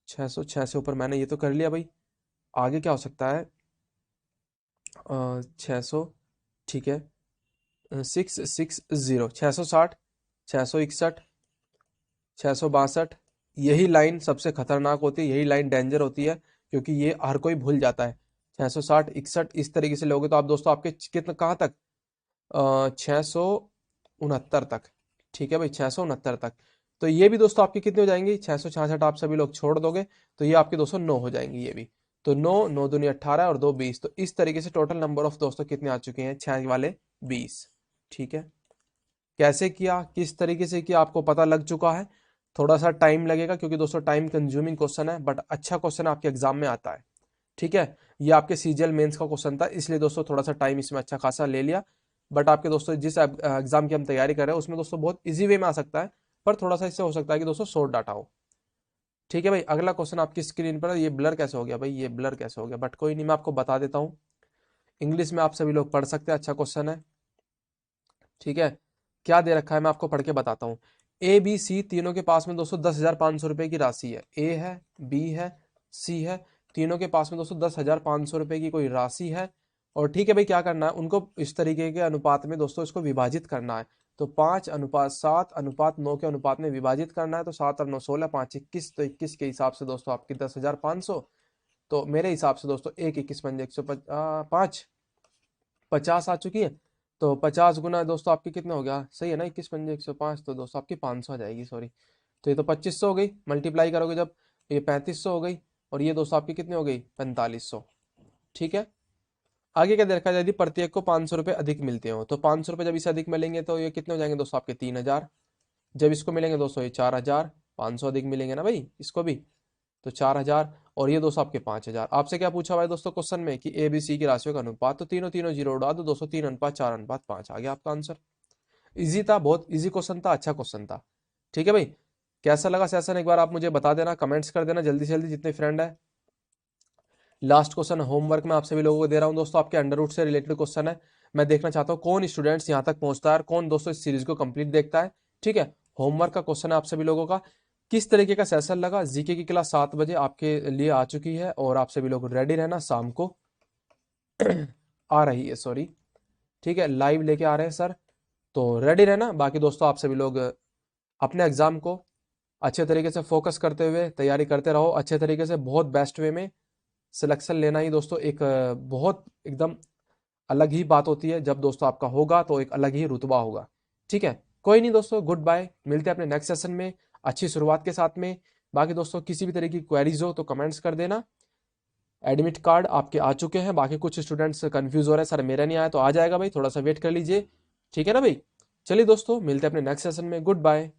Speaker 1: 606 से ऊपर मैंने ये तो कर लिया भाई। आगे क्या हो सकता है, 600, ठीक है, 660, 660, 661, 662, यही लाइन सबसे खतरनाक होती है, यही लाइन डेंजर होती है, क्योंकि ये हर कोई भूल जाता है। 660 61 इस तरीके से लोगे तो आप दोस्तों आपके कितना कहाँ तक, 669 तक। ठीक है भाई, 669 तक। तो ये भी दोस्तों आपकी कितनी हो जाएंगी, 666 आप सभी लोग छोड़ दोगे तो ये आपके दोस्तों 9 हो जाएंगी ये भी। तो 9 9 दूनी 18 और 2 20, तो इस तरीके से टोटल नंबर ऑफ दोस्तों कितने आ चुके हैं, 6 वाले 20। ठीक है, कैसे किया, किस तरीके से किया, आपको पता लग चुका है। थोड़ा सा टाइम लगेगा क्योंकि दोस्तों टाइम कंज्यूमिंग क्वेश्चन है, बट अच्छा क्वेश्चन आपके एग्जाम में आता है। ठीक है, ये आपके सीजीएल मेंस का क्वेश्चन था, इसलिए दोस्तों थोड़ा सा टाइम इसमें अच्छा खासा ले लिया। बट आपके दोस्तों जिस एग्जाम की हम तैयारी कर रहे हैं उसमें दोस्तों बहुत इजी वे में आ सकता है, पर थोड़ा सा इससे हो सकता है कि दोस्तों शॉर्ट डाटा हो। ठीक है भाई, अगला क्वेश्चन आपकी स्क्रीन पर है। ये ब्लर कैसे हो गया भाई, ये ब्लर कैसे हो गया, बट कोई नहीं, मैं आपको बता देता हूँ। इंग्लिश में आप सभी लोग पढ़ सकते हैं, अच्छा क्वेश्चन है। ठीक है, क्या दे रखा है मैं आपको पढ़ के बताता हूँ। ए बी सी तीनों के पास में दोस्तों 10,500 रुपए की राशि है, ए है, बी है, सी है, तीनों के पास में दोस्तों 10,500 रुपए की कोई राशि है। और ठीक है भाई, क्या करना है उनको, इस तरीके के अनुपात में दोस्तों इसको विभाजित करना है। तो 5:7:9 के अनुपात में विभाजित करना है। तो 7 और 9 16, 5 21, तो 21 के हिसाब से दोस्तों आपकी 10,500। तो मेरे हिसाब से दोस्तों 1 21 105 50 आ चुकी है। तो 50 गुना दोस्तों आपकी कितना हो गया, सही है ना, 21 × 105, तो दोस्तों आपकी 500 आ जाएगी, सॉरी। तो ये तो 2500 हो गई, मल्टीप्लाई करोगे जब, ये 3500 हो गई, और ये दोस्तों आपकी कितनी हो गई, 4500। ठीक है, आगे क्या देखा जाए, यदि प्रत्येक को 500 रुपये अधिक मिलते हो, तो 500 रुपये जब इसे अधिक मिलेंगे तो ये कितने हो जाएंगे दोस्तों आपके 3000। जब इसको मिलेंगे दोस्तों ये 4000, 500 अधिक मिलेंगे ना भाई इसको भी, तो 4000। और ये दोस्तों आपके 5000। आपसे क्या पूछा हुआ है दोस्तों क्वेश्चन में कि ए बी सी की राशियों का अनुपात, तो तीनों तीनों जीरो उड़ा दो, 203:4:5 आ गया आपका आंसर। इजी था, बहुत इजी क्वेश्चन था, अच्छा क्वेश्चन था। ठीक है भाई, कैसा लगा सेशन एक बार आप मुझे बता देना, कमेंट्स कर देना जल्दी से जल्दी जितने फ्रेंड है। लास्ट क्वेश्चन होमवर्क में आप सभी लोगों को दे रहा हूं दोस्तों, आपके अंडर रूट से रिलेटेड क्वेश्चन है। मैं देखना चाहता हूं कौन स्टूडेंट्स यहां तक पहुंचता है और कौन दोस्तों इस सीरीज को कंप्लीट देखता है। ठीक है, होमवर्क का क्वेश्चन है आप सभी लोगों का, किस तरीके का सेशन लगा। जीके की क्लास 7 बजे आपके लिए आ चुकी है, और आप सभी लोग रेडी रहना, शाम को आ रही है, सॉरी। ठीक है, लाइव लेके आ रहे हैं सर, तो रेडी रहना। बाकी दोस्तों आप सभी लोग अपने एग्जाम को अच्छे तरीके से फोकस करते हुए तैयारी करते रहो, अच्छे तरीके से, बहुत बेस्ट वे में सिलेक्शन लेना ही दोस्तों एक बहुत एकदम अलग ही बात होती है। जब दोस्तों आपका होगा तो एक अलग ही रुतबा होगा। ठीक है, कोई नहीं दोस्तों, गुड बाय, मिलते हैं अपने नेक्स्ट सेशन में अच्छी शुरुआत के साथ में। बाकी दोस्तों किसी भी तरह की क्वेरीज हो तो कमेंट्स कर देना। एडमिट कार्ड आपके आ चुके हैं, बाकी कुछ स्टूडेंट्स कंफ्यूज हो रहे हैं, सर मेरा नहीं आया, तो आ जाएगा भाई, थोड़ा सा वेट कर लीजिए। ठीक है ना भाई, चलिए दोस्तों मिलते हैं अपने नेक्स्ट सेशन में, गुड बाय।